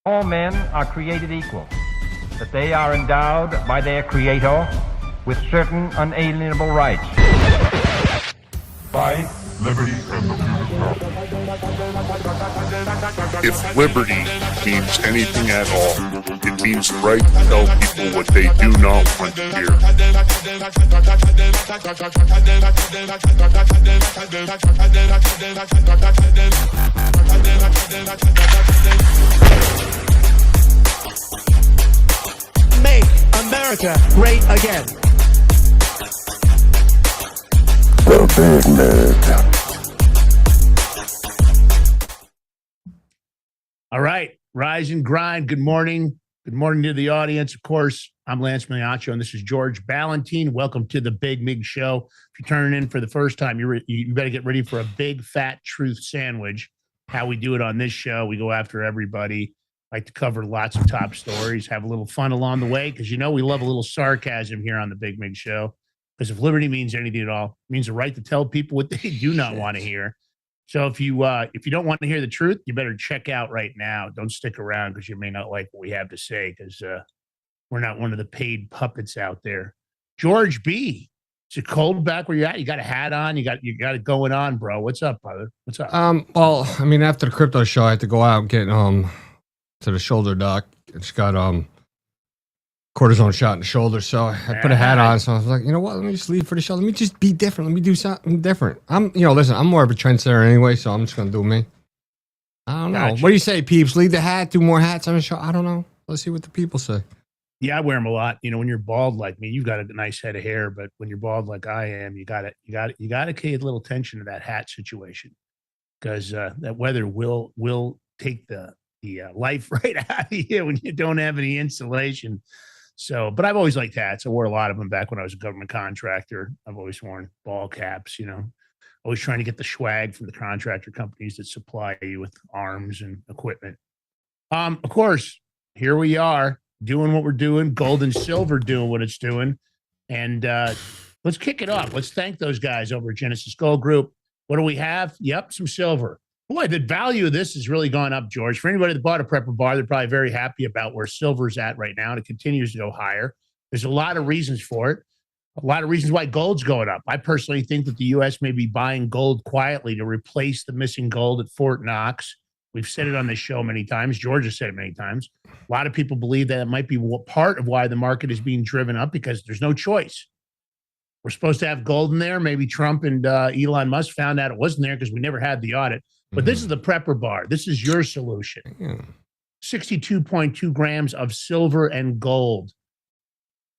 All men are created equal, that they are endowed by their Creator with certain unalienable rights. Life, liberty, and the If liberty means anything at all, it means the right to tell people what they do not want to hear. Make America great again. The Big Mig. All right, rise and grind. Good morning. Good morning to the audience. Of course, I'm Lance Migliaccio, and this is George Ballantine. Welcome to the Big Mig Show. If you're turning in for the first time, you better get ready for a big, fat truth sandwich. How we do it on this show, we go after everybody. Like to cover lots of top stories, have a little fun along the way, because you know we love a little sarcasm here on the Big Mig Show. Because if liberty means anything at all, it means the right to tell people what they do not want to hear. So if you don't want to hear the truth, you better check out right now. Don't stick around because you may not like what we have to say, because we're not one of the paid puppets out there. George B, is it cold back where you're at? You got a hat on? You got it going on, bro. What's up, brother? What's up? Well, I mean, after the crypto show, I had to go out and get to the shoulder doc. It's got cortisone shot in the shoulder, so I put a hat on. So I was like, you know what? Let me just leave for the show. Let me just be different. Let me do something different. Listen, I'm more of a trendsetter anyway, so I'm just gonna do me. I don't know. Gotcha. What do you say, peeps? Leave the hat, do more hats on the show. I don't know. Let's see what the people say. Yeah, I wear them a lot. You know, when you're bald like me, you've got a nice head of hair, but when you're bald like I am, you got to pay a little attention to that hat situation, because that weather will take the life right out of you when you don't have any insulation. So, but I've always liked hats. I wore a lot of them back when I was a government contractor. I've always worn ball caps, always trying to get the swag from the contractor companies that supply you with arms and equipment. Of course, here we are doing what we're doing, gold and silver doing what it's doing. And let's kick it off. Let's thank those guys over at Genesis Gold Group. What do we have? Yep, some silver. Boy, the value of this has really gone up, George. For anybody that bought a prepper bar, they're probably very happy about where silver's at right now, and it continues to go higher. There's a lot of reasons for it, a lot of reasons why gold's going up. I personally think that the U.S. may be buying gold quietly to replace the missing gold at Fort Knox. We've said it on this show many times. George has said it many times. A lot of people believe that it might be part of why the market is being driven up, because there's no choice. We're supposed to have gold in there. Maybe Trump and Elon Musk found out it wasn't there because we never had the audit. But this is the prepper bar. This is your solution. 62.2 grams of silver and gold.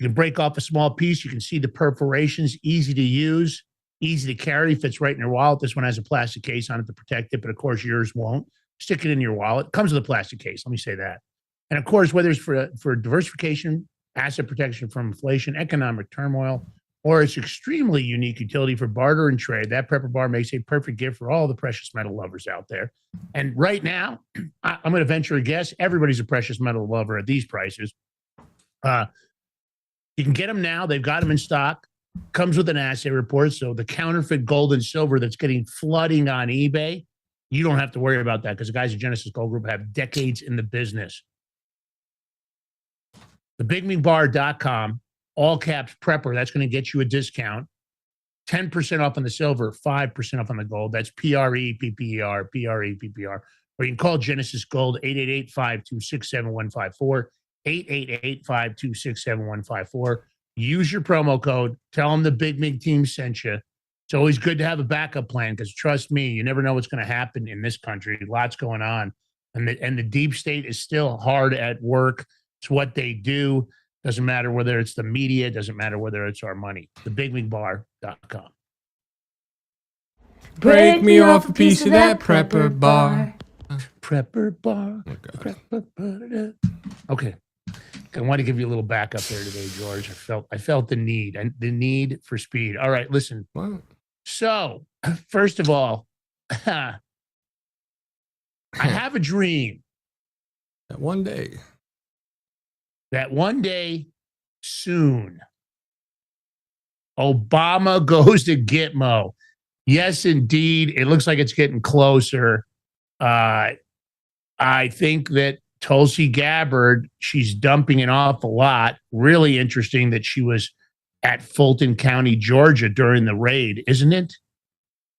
You can break off a small piece. You can see the perforations. Easy to use, easy to carry. Fits right in your wallet. This one has a plastic case on it to protect it, but of course yours won't. Stick it in your wallet. It comes with a plastic case. Let me say that. And of course, whether it's for diversification, asset protection from inflation, economic turmoil, or its extremely unique utility for barter and trade, that prepper bar makes a perfect gift for all the precious metal lovers out there. And right now, I'm going to venture a guess, everybody's a precious metal lover at these prices. You can get them now. They've got them in stock. Comes with an assay report. So the counterfeit gold and silver that's getting flooding on eBay, you don't have to worry about that, because the guys at Genesis Gold Group have decades in the business. TheBigMigBar.com. All caps prepper, that's going to get you a discount. 10% off on the silver, 5% off on the gold. That's PREPPER, PREPPER. Or you can call Genesis Gold, 888-526-7154, 888-526-7154. Use your promo code. Tell them the Big Mig team sent you. It's always good to have a backup plan, because trust me, you never know what's going to happen in this country. Lots going on. And the deep state is still hard at work. It's what they do. Doesn't matter whether it's the media. Doesn't matter whether it's our money. TheBigMigBar.com. Break me off a piece of that prepper bar. Prepper bar. Oh, God. Prepper bar. Okay. I want to give you a little backup there today, George. I felt the need for speed. All right, listen. What? So, first of all, I have a dream That one day. that one day soon, Obama goes to GITMO. Yes, indeed. It looks like it's getting closer. I think that Tulsi Gabbard, she's dumping an awful lot. Really interesting that she was at Fulton County, Georgia during the raid, isn't it?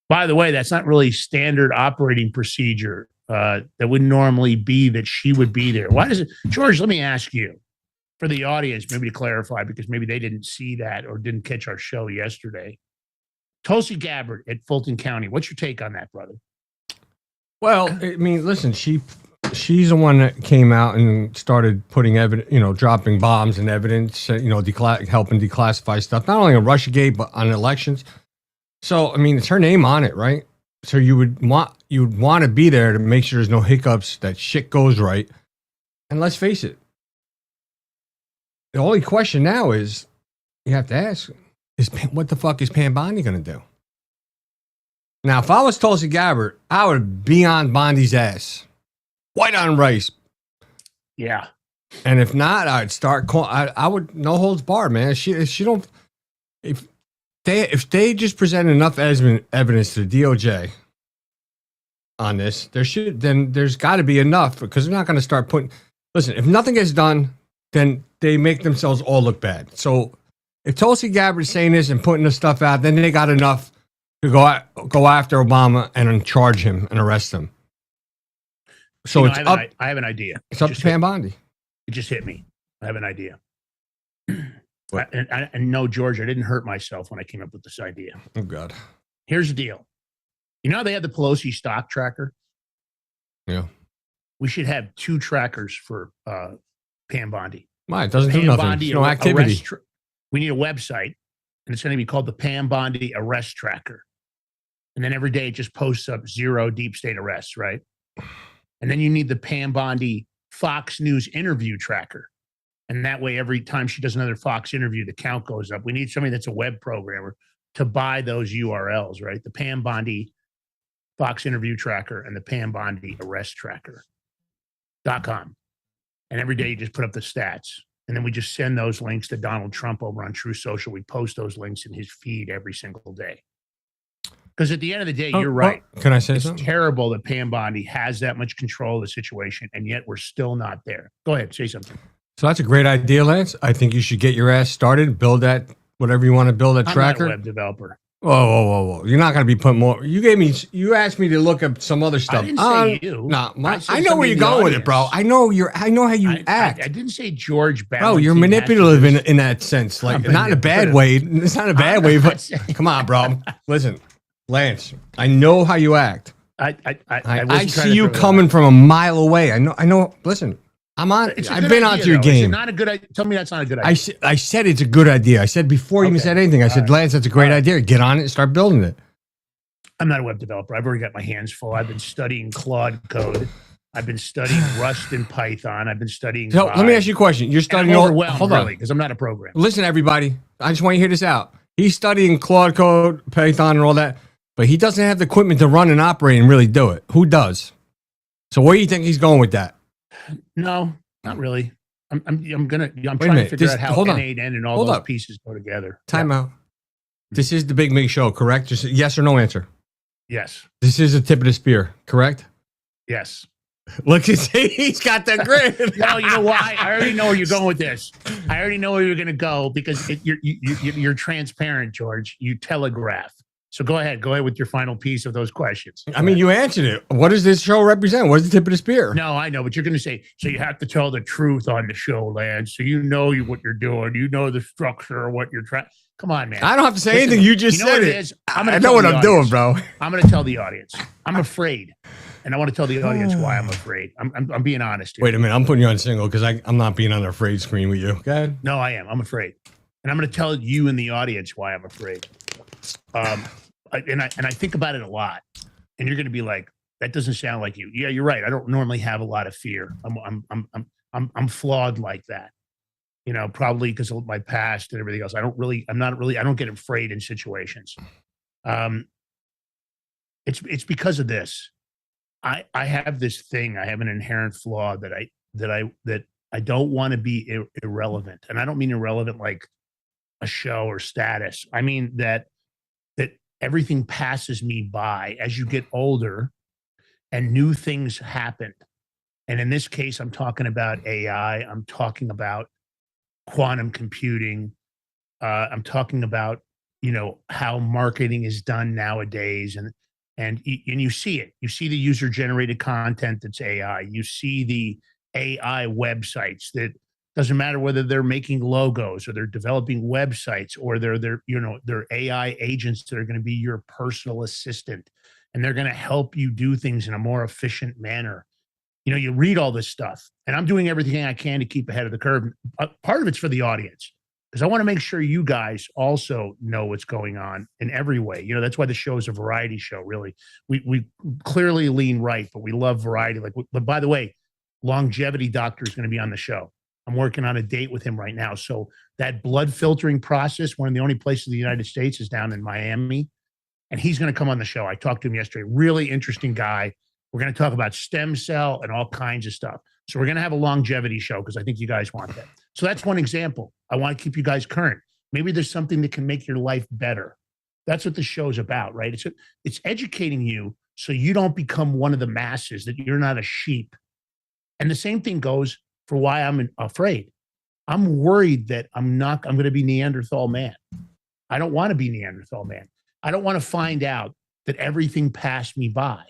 By the way, that's not really standard operating procedure. That would normally be that she would be there. Why does it, George, let me ask you, for the audience, maybe to clarify, because maybe they didn't see that or didn't catch our show yesterday. Tulsi Gabbard at Fulton County. What's your take on that, brother? Well, I mean, listen, she's the one that came out and started putting evidence, dropping bombs and evidence, helping declassify stuff, not only on Russiagate, but on elections. So, I mean, it's her name on it, right? So you would want to be there to make sure there's no hiccups, that shit goes right. And let's face it, the only question now is you have to ask is what the fuck is Pam Bondi going to do? Now, if I was Tulsi Gabbard, I would be on Bondi's ass. White on rice. Yeah. And if not, I'd start calling. I would, no holds barred, man. If they just present enough evidence to the DOJ on this, there's got to be enough, because they're not going to start putting. Listen, if nothing gets done, then they make themselves all look bad. So if Tulsi Gabbard is saying this and putting the stuff out, then they got enough to go after Obama and charge him and arrest him. So it's up. I have an idea. It's up to Pam Bondi. It just hit me. I have an idea. And no, George, I didn't hurt myself when I came up with this idea. Oh, God. Here's the deal. You know how they had the Pelosi stock tracker? Yeah. We should have 2 trackers for Pam Bondi. Why? It doesn't do Pam nothing. Bondi No activity. We need a website, and it's going to be called the Pam Bondi Arrest Tracker. And then every day it just posts up 0 deep state arrests, right? And then you need the Pam Bondi Fox News interview tracker. And that way, every time she does another Fox interview, the count goes up. We need somebody that's a web programmer to buy those URLs, right? The Pam Bondi Fox interview tracker and the Pam Bondi arrest tracker.com. And every day you just put up the stats. And then we just send those links to Donald Trump over on True Social. We post those links in his feed every single day. Because at the end of the day, you're right. Can I say it's something? Terrible that Pam Bondi has that much control of the situation, and yet we're still not there. Go ahead, say something. So that's a great idea, Lance. I think you should get your ass started, build that, whatever you want to build, that tracker. I'm not a web developer. Whoa. You're not going to be putting more. You asked me to look up some other stuff. I didn't say you. No, I know where you're going with it, bro. I know how you act. I didn't say George Ballantine. Bro, you're manipulative in that sense. Like, not in a bad way. It's not a bad way, but come on, bro. Listen, Lance, I know how you act. I see you coming from a mile away. I know. Listen, I've been onto your game. Is it not a good idea? Tell me that's not a good idea. I said it's a good idea. I said before you even said anything. I said, Lance, that's a great idea. Get on it and start building it. I'm not a web developer. I've already got my hands full. I've been studying Claude code. I've been studying Rust and Python. I've been studying. So let me ask you a question. You're studying hold on, because I'm not a programmer. Listen, everybody. I just want you to hear this out. He's studying Claude code, Python, and all that, but he doesn't have the equipment to run and operate and really do it. Who does? So where do you think he's going with that? No, not really. I'm trying to figure out how N8N and all those pieces go together. Time out. This is the Big Mig Show, correct? Just yes or no answer. Yes. This is the tip of the spear, correct? Yes. Look, he's got that grin. No, you know why? I already know where you're going with this. I already know where you're going to go because you're transparent, George. You telegraph. So go ahead with your final piece of those questions. I mean, you answered it. What does this show represent? What is the tip of the spear? No, I know, but you're going to say, so you have to tell the truth on the show, Lance. So you know what you're doing. You know the structure of what you're trying. Come on, man. I don't have to say anything. You just said it. I know what I'm doing, bro. I'm going to tell the audience. I'm afraid. And I want to tell the audience why I'm afraid. I'm being honest here. Wait a minute. I'm putting you on single because I'm not being on the afraid screen with you. Go ahead. No, I am. I'm afraid. And I'm going to tell you and the audience why I'm afraid. And I think about it a lot, and you're going to be like, "That doesn't sound like you." Yeah, you're right. I don't normally have a lot of fear. I'm flawed like that, probably because of my past and everything else. I don't get afraid in situations. It's because of this. I have this thing. I have an inherent flaw that I don't want to be irrelevant, and I don't mean irrelevant like a show or status. I mean that everything passes me by as you get older and new things happen And in this case, I'm talking about AI. I'm talking about quantum computing. I'm talking about, how marketing is done nowadays. And you see it. You see the user-generated content that's AI. You see the AI websites that doesn't matter whether they're making logos or they're developing websites or they're AI agents that are going to be your personal assistant, and they're going to help you do things in a more efficient manner. You read all this stuff, and I'm doing everything I can to keep ahead of the curve. Part of it's for the audience, because I want to make sure you guys also know what's going on in every way. That's why the show is a variety show, really. We clearly lean right, but we love variety. But by the way, Longevity Doctor is going to be on the show. I'm working on a date with him right now. So that blood filtering process, one of the only places in the United States, is down in Miami. And he's going to come on the show. I talked to him yesterday. Really interesting guy. We're going to talk about stem cell and all kinds of stuff. So we're going to have a longevity show because I think you guys want that. So that's one example. I want to keep you guys current. Maybe there's something that can make your life better. That's what the show's about, right? It's educating you so you don't become one of the masses, that you're not a sheep. And the same thing goes for why I'm afraid. I'm worried that I'm going to be Neanderthal man. I don't want to be Neanderthal man. I don't want to find out that everything passed me by.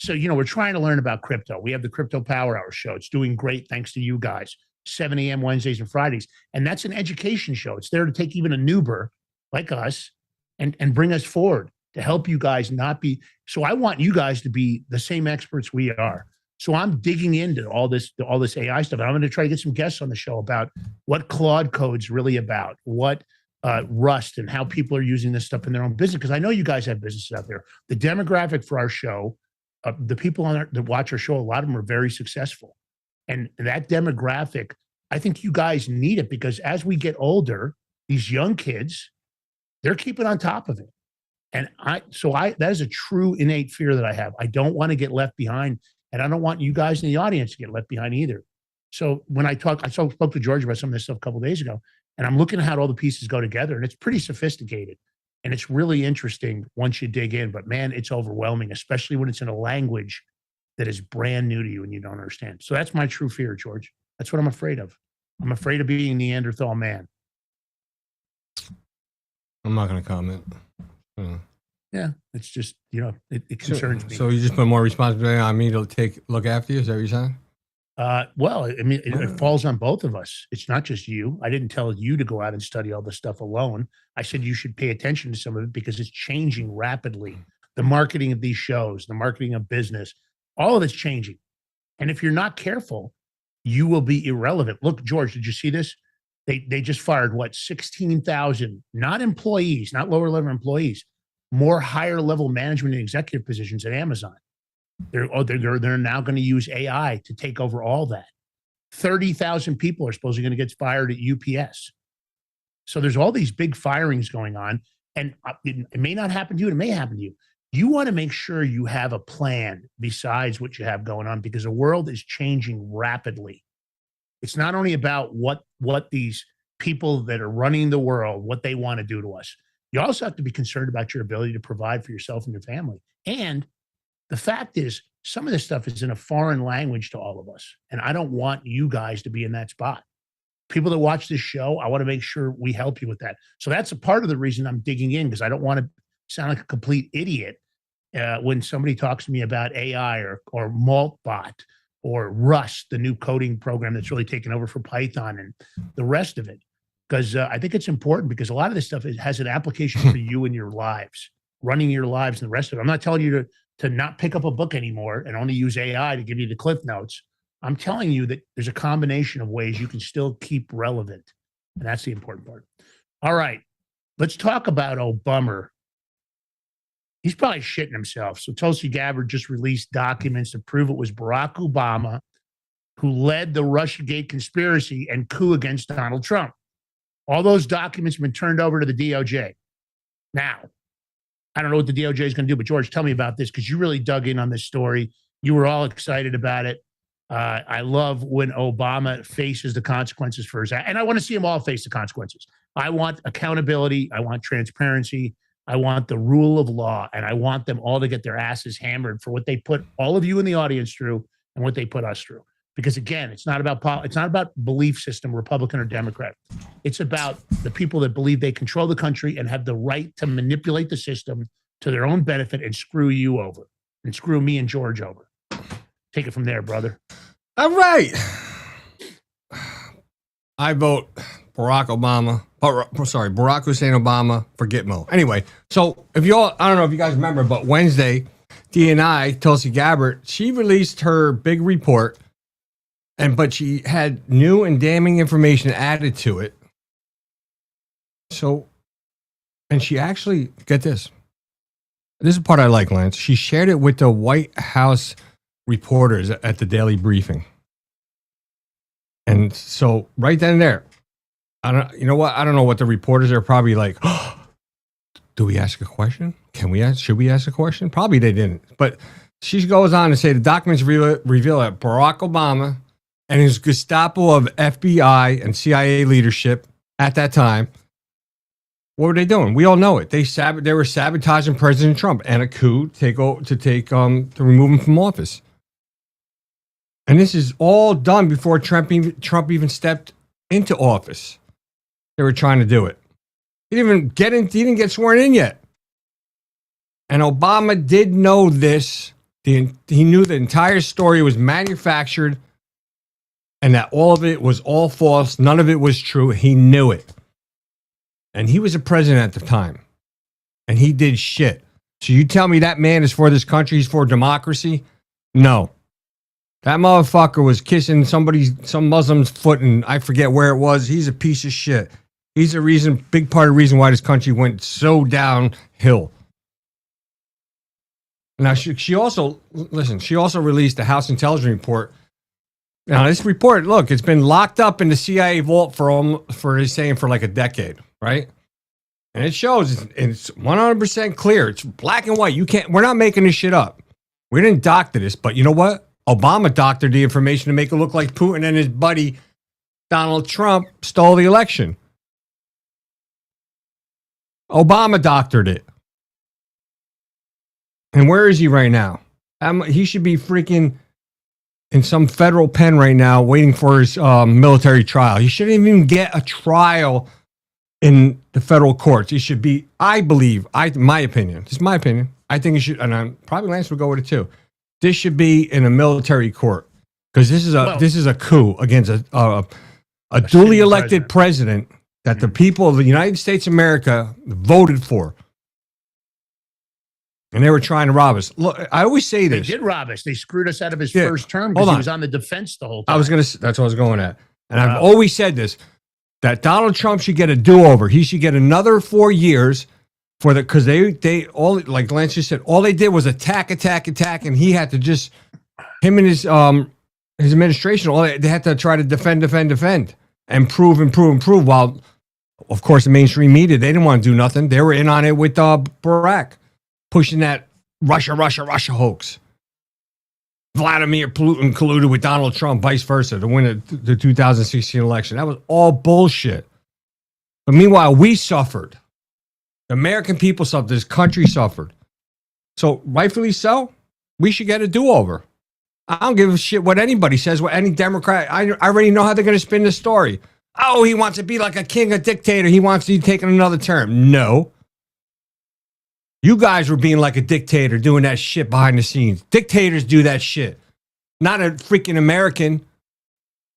So, we're trying to learn about crypto. We have the Crypto Power Hour show. It's doing great thanks to you guys. 7 a.m. Wednesdays and Fridays. And that's an education show. It's there to take even a newber like us and bring us forward to help you guys not be. So I want you guys to be the same experts we are. So I'm digging into all this AI stuff. And I'm going to try to get some guests on the show about what Claude Code's really about, what Rust, and how people are using this stuff in their own business. Because I know you guys have businesses out there. The demographic for our show, the people that watch our show, a lot of them are very successful. And that demographic, I think you guys need it, because as we get older, these young kids, they're keeping on top of it. And that is a true innate fear that I have. I don't want to get left behind, and I don't want you guys in the audience to get left behind either. So when I spoke to George about some of this stuff a couple of days ago, and I'm looking at how all the pieces go together, and it's pretty sophisticated. And it's really interesting once you dig in, but man, it's overwhelming, especially when it's in a language that is brand new to you and you don't understand. So that's my true fear, George. That's what I'm afraid of. I'm afraid of being Neanderthal man. I'm not going to comment. Yeah, it's just, it concerns me. So you just put more responsibility on me to look after you? Is that what you're saying? Well, I mean, it falls on both of us. It's not just you. I didn't tell you to go out and study all this stuff alone. I said you should pay attention to some of it because it's changing rapidly. The marketing of these shows, the marketing of business, all of it's changing. And if you're not careful, you will be irrelevant. Look, George, did you see this? They just fired 16,000, not employees, not lower level employees, more higher level management and executive positions at Amazon. They're now going to use AI to take over all that. 30,000 people are supposedly going to get fired at UPS. So there's all these big firings going on, and it may not happen to you. It may happen to you. You want to make sure you have a plan besides what you have going on, because the world is changing rapidly. It's not only about what these people that are running the world, what they want to do to us. You also have to be concerned about your ability to provide for yourself and your family. And the fact is, some of this stuff is in a foreign language to all of us. And I don't want you guys to be in that spot. People that watch this show, I want to make sure we help you with that. So that's a part of the reason I'm digging in, because I don't want to sound like a complete idiot when somebody talks to me about AI or Maltbot or Rust, the new coding program that's really taken over for Python and the rest of it. Because I think it's important, because a lot of this stuff has an application for you in your lives, running your lives and the rest of it. I'm not telling you to not pick up a book anymore and only use AI to give you the cliff notes. I'm telling you that there's a combination of ways you can still keep relevant. And that's the important part. All right, let's talk about Obama. He's probably shitting himself. So Tulsi Gabbard just released documents to prove it was Barack Obama who led the Russiagate conspiracy and coup against Donald Trump. All those documents have been turned over to the DOJ. Now, I don't know what the DOJ is going to do, but George, tell me about this, because you really dug in on this story. You were all excited about it. I love when Obama faces the consequences for his act. And I want to see them all face the consequences. I want accountability. I want transparency. I want the rule of law. And I want them all to get their asses hammered for what they put all of you in the audience through and what they put us through. Because again, it's not about belief system, Republican or Democrat. It's about the people that believe they control the country and have the right to manipulate the system to their own benefit and screw you over and screw me and George over. Take it from there, brother. All right. I vote Barack Hussein Obama for GITMO. Anyway, so I don't know if you guys remember, but Wednesday, DNI, Tulsi Gabbard, she released her big report, but she had new and damning information added to it. So, and she actually, get this. This is the part I like, Lance. She shared it with the White House reporters at the daily briefing. And so right then and there, you know what? I don't know what the reporters are probably like. Oh, do we ask a question? Should we ask a question? Probably they didn't. But she goes on to say the documents reveal that Barack Obama and his Gestapo of FBI and CIA leadership at that time, what were they doing? We all know it. They were sabotaging President Trump and a coup to remove him from office. And this is all done before Trump even stepped into office. They were trying to do it. He didn't get sworn in yet. And Obama did know this. He knew the entire story was manufactured and that all of it was all false. None of it was true. He knew it. And he was a president at the time. And he did shit. So you tell me that man is for this country, he's for democracy? No. That motherfucker was kissing some Muslim's foot, and I forget where it was. He's a piece of shit. He's a big part of the reason why this country went so downhill. Now, she also released the House Intelligence Report. Now, this report, look, it's been locked up in the CIA vault for like a decade, right? And it shows it's 100% clear. It's black and white. We're not making this shit up. We didn't doctor this, but you know what? Obama doctored the information to make it look like Putin and his buddy Donald Trump stole the election. Obama doctored it. And where is he right now? He should be freaking in some federal pen right now waiting for his military trial. He shouldn't even get a trial in the federal courts. He should be, I believe, my opinion. This is my opinion. I think he should, and probably Lance will go with it too. This should be in a military court because this is a coup against a duly elected president that the people of the United States of America voted for. And they were trying to rob us. Look, I always say this. They did rob us. They screwed us out of his first term because he was on the defense the whole time. That's what I was going at. And I've always said this, that Donald Trump should get a do-over. He should get another 4 years because they all, like Lance just said, all they did was attack, and he had to just, him and his administration, they had to try to defend, and prove. While, of course, the mainstream media, they didn't want to do nothing. They were in on it with Barrack, pushing that Russia hoax. Vladimir Putin colluded with Donald Trump, vice versa, to win the 2016 election. That was all bullshit. But meanwhile, we suffered. The American people suffered. This country suffered. So, rightfully so, we should get a do-over. I don't give a shit what anybody says, what any Democrat. I already know how they're going to spin the story. Oh, he wants to be like a king, a dictator. He wants to take another term. No. You guys were being like a dictator, doing that shit behind the scenes. Dictators do that shit. Not a freaking American.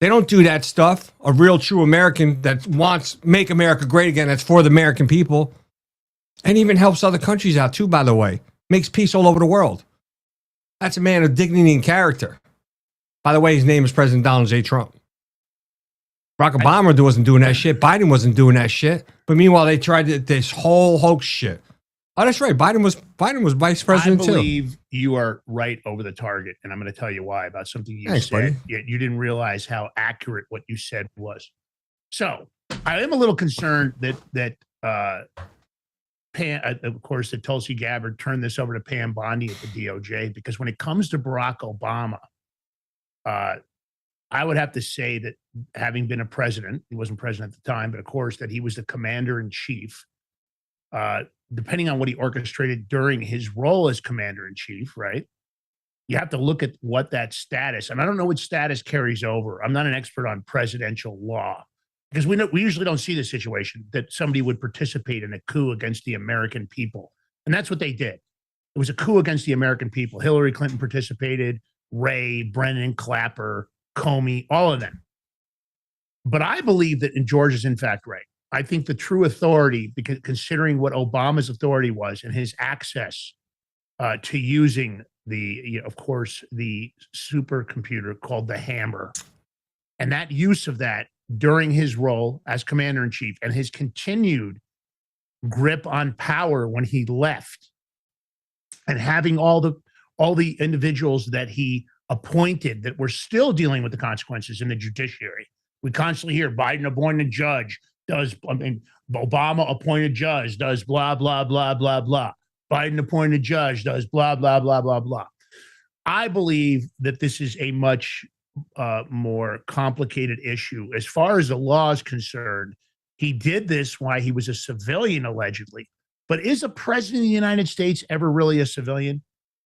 They don't do that stuff. A real, true American that wants make America great again. That's for the American people. And even helps other countries out too, by the way. Makes peace all over the world. That's a man of dignity and character. By the way, his name is President Donald J. Trump. Barack Obama wasn't doing that shit. Biden wasn't doing that shit. But meanwhile, they tried this whole hoax shit. Oh, that's right. Biden was vice president too. I believe you are right over the target, and I'm going to tell you why about something you said. Buddy. Yet you didn't realize how accurate what you said was. So I am a little concerned that of course, that Tulsi Gabbard turned this over to Pam Bondi at the DOJ, because when it comes to Barack Obama, I would have to say that having been a president, he wasn't president at the time, but of course that he was the commander in chief. Depending on what he orchestrated during his role as commander in chief, right? you have to look at what that status, and I don't know what status carries over. I'm not an expert on presidential law because we usually don't see the situation that somebody would participate in a coup against the American people. And that's what they did. It was a coup against the American people. Hillary Clinton participated, Ray, Brennan, Clapper, Comey, all of them. But I believe that George is in fact right. I think the true authority, because considering what Obama's authority was and his access to using of course, the supercomputer called the Hammer, and that use of that during his role as commander in chief and his continued grip on power when he left, and having all the individuals that he appointed that were still dealing with the consequences in the judiciary. We constantly hear Biden appointed judge Obama appointed judge does blah, blah, blah, blah, blah. Biden appointed judge does blah, blah, blah, blah, blah. I believe that this is a much more complicated issue. As far as the law is concerned, he did this while he was a civilian, allegedly. But is a president of the United States ever really a civilian?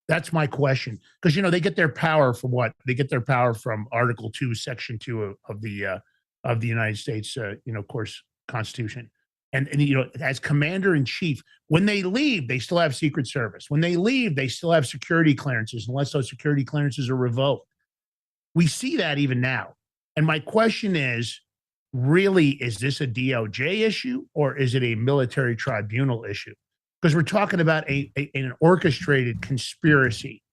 That's my question. Because, they get their power from what? They get their power from Article 2, Section 2 of the United States, of course, Constitution. And as commander in chief, when they leave, they still have Secret Service. When they leave, they still have security clearances, unless those security clearances are revoked. We see that even now. And my question is, really, is this a DOJ issue or is it a military tribunal issue? Because we're talking about an orchestrated conspiracy.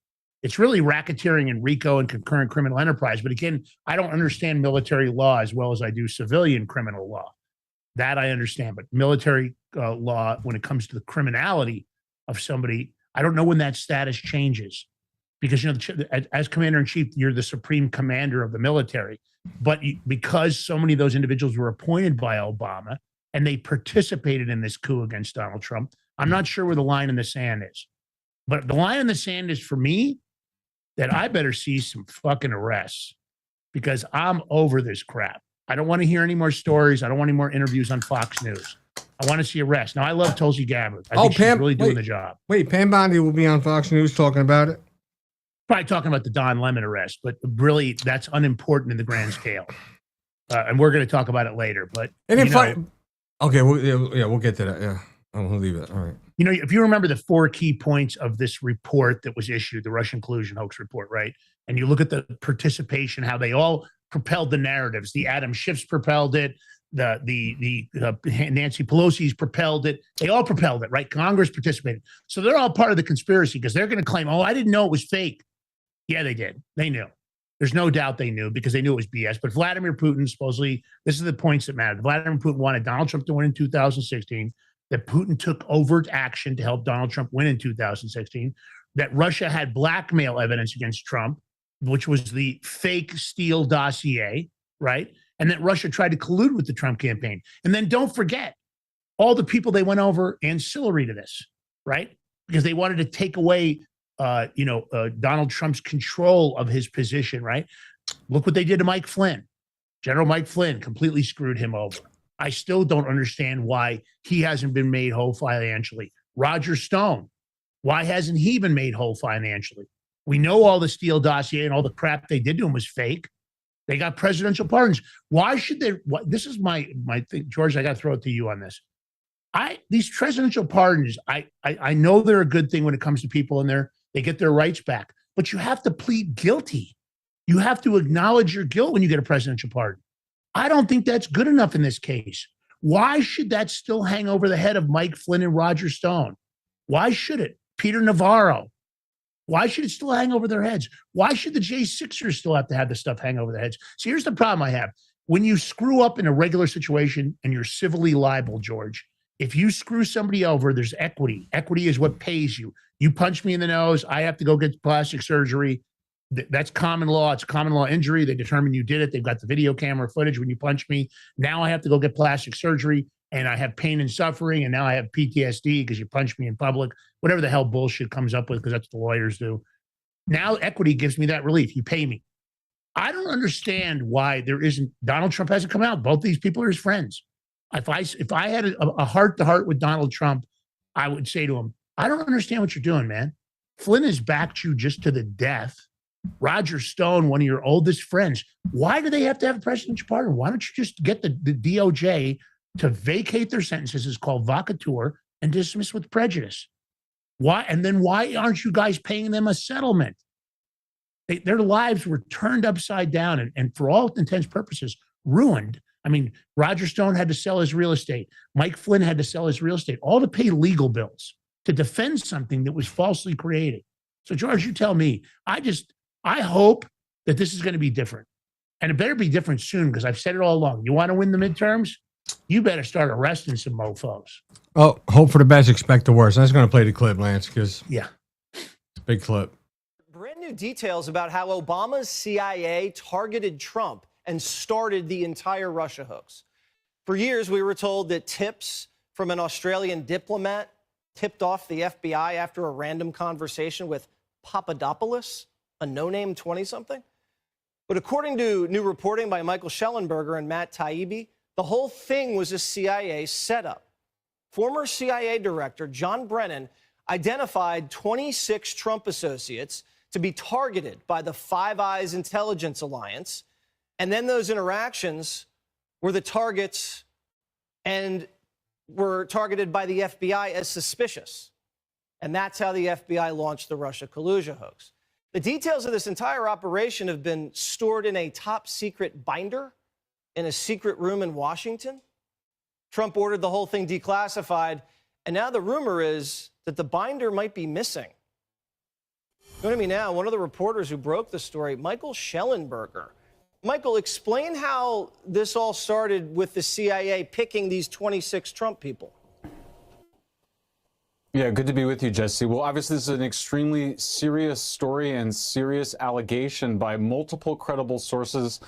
It's really racketeering and RICO and concurrent criminal enterprise. But again, I don't understand military law as well as I do civilian criminal law. That I understand. But military law, when it comes to the criminality of somebody, I don't know when that status changes. Because, as commander in chief, you're the supreme commander of the military. But because so many of those individuals were appointed by Obama and they participated in this coup against Donald Trump, I'm not sure where the line in the sand is. But the line in the sand is, for me, that I better see some fucking arrests, because I'm over this crap. I don't want to hear any more stories. I don't want any more interviews on Fox News. I want to see arrests. Now, I love Tulsi Gabbard. I think she's really doing the job. Wait, Pam Bondi will be on Fox News talking about it? Probably talking about the Don Lemon arrest, but really that's unimportant in the grand scale. And we're going to talk about it later. But okay, we'll get to that. Yeah, I'll leave it. All right. If you remember the 4 key points of this report that was issued, the Russian collusion hoax report, right? And you look at the participation, how they all propelled the narratives. The Adam Schiff's propelled it. The Nancy Pelosi's propelled it. They all propelled it, right? Congress participated. So they're all part of the conspiracy, because they're going to claim, I didn't know it was fake. Yeah, they did. They knew. There's no doubt they knew, because they knew it was BS. But Vladimir Putin, supposedly, this is the points that matter. Vladimir Putin wanted Donald Trump to win in 2016, that Putin took overt action to help Donald Trump win in 2016, that Russia had blackmail evidence against Trump, which was the fake Steele dossier, right? And that Russia tried to collude with the Trump campaign. And then don't forget all the people they went over ancillary to this, right? Because they wanted to take away Donald Trump's control of his position, right? Look what they did to Mike Flynn. General Mike Flynn completely screwed him over. I still don't understand why he hasn't been made whole financially. Roger Stone, why hasn't he been made whole financially? We know all the Steele dossier and all the crap they did to him was fake. They got presidential pardons. Why should they? This is my thing, George. I got to throw it to you on this. These presidential pardons, I know they're a good thing when it comes to people in there. They get their rights back, but you have to plead guilty. You have to acknowledge your guilt when you get a presidential pardon. I don't think that's good enough in this case. Why should that still hang over the head of Mike Flynn and Roger Stone? Why should it? Peter Navarro. Why should it still hang over their heads? Why should the J6ers still have to have this stuff hang over their heads? See, here's the problem I have. When you screw up in a regular situation and you're civilly liable, George, if you screw somebody over, there's equity. Equity is what pays you. You punch me in the nose, I have to go get plastic surgery. That's common law. It's a common law injury. They determine you did it. They've got the video camera footage when you punch me. Now I have to go get plastic surgery, and I have pain and suffering, and now I have PTSD because you punched me in public. Whatever the hell bullshit comes up with, because that's what the lawyers do. Now equity gives me that relief. You pay me. I don't understand why there isn't. Donald Trump hasn't come out. Both these people are his friends. If I had a heart-to-heart with Donald Trump, I would say to him, I don't understand what you're doing, man. Flynn has backed you just to the death. Roger Stone, one of your oldest friends. Why do they have to have a presidential pardon? Why don't you just get the DOJ to vacate their sentences? It's called vacatur and dismiss with prejudice. Why? And then why aren't you guys paying them a settlement? Their lives were turned upside down and for all intents and purposes, ruined. I mean, Roger Stone had to sell his real estate. Mike Flynn had to sell his real estate, all to pay legal bills to defend something that was falsely created. So, George, you tell me. I hope that this is going to be different. And it better be different soon, because I've said it all along. You want to win the midterms? You better start arresting some mofos. Oh, hope for the best, expect the worst. I was going to play the clip, Lance, because yeah, it's a big clip. Brand new details about how Obama's CIA targeted Trump and started the entire Russia hoax. For years, we were told that tips from an Australian diplomat tipped off the FBI after a random conversation with Papadopoulos, a no-name 20-something. But according to new reporting by Michael Schellenberger and Matt Taibbi, the whole thing was a CIA setup. Former CIA Director John Brennan identified 26 Trump associates to be targeted by the Five Eyes Intelligence Alliance, and then those interactions were the targets and were targeted by the FBI as suspicious. And that's how the FBI launched the Russia collusion hoax. The details of this entire operation have been stored in a top-secret binder in a secret room in Washington. Trump ordered the whole thing declassified, and now the rumor is that the binder might be missing. Joining me now, one of the reporters who broke the story, Michael Schellenberger. Michael, explain how this all started with the CIA picking these 26 Trump people. Yeah, good to be with you, Jesse. Well, obviously, this is an extremely serious story and serious allegation by multiple credible sources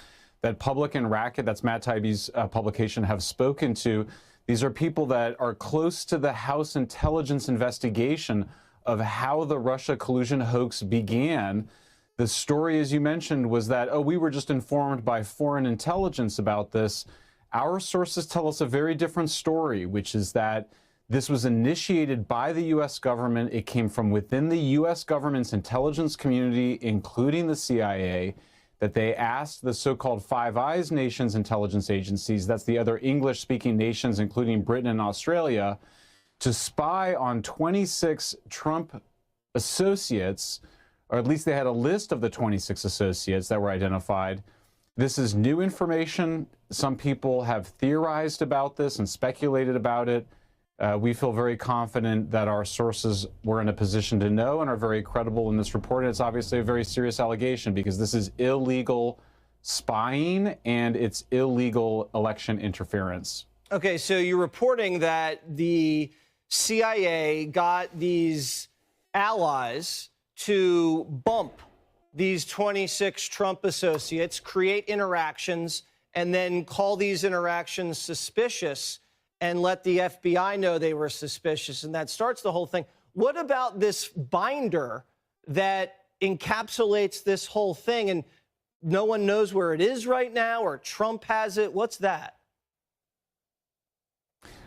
that Public and Racket, that's Matt Taibbi's publication, have spoken to. These are people that are close to the House intelligence investigation of how the Russia collusion hoax began. The story, as you mentioned, was that, oh, we were just informed by foreign intelligence about this. Our sources tell us a very different story, which is that this was initiated by the U.S. government. It came from within the U.S. government's intelligence community, including the CIA, that they asked the so-called Five Eyes nations intelligence agencies, that's the other English-speaking nations, including Britain and Australia, to spy on 26 Trump associates, or at least they had a list of the 26 associates that were identified. This is new information. Some people have theorized about this and speculated about it. We feel very confident that our sources were in a position to know and are very credible in this report. And it's obviously a very serious allegation because this is illegal spying and it's illegal election interference. Okay, so you're reporting that the CIA got these allies to bump these 26 Trump associates, create interactions, and then call these interactions suspicious and let the FBI know they were suspicious, and that starts the whole thing. What about this binder that encapsulates this whole thing, and no one knows where it is right now, or Trump has it? What's that?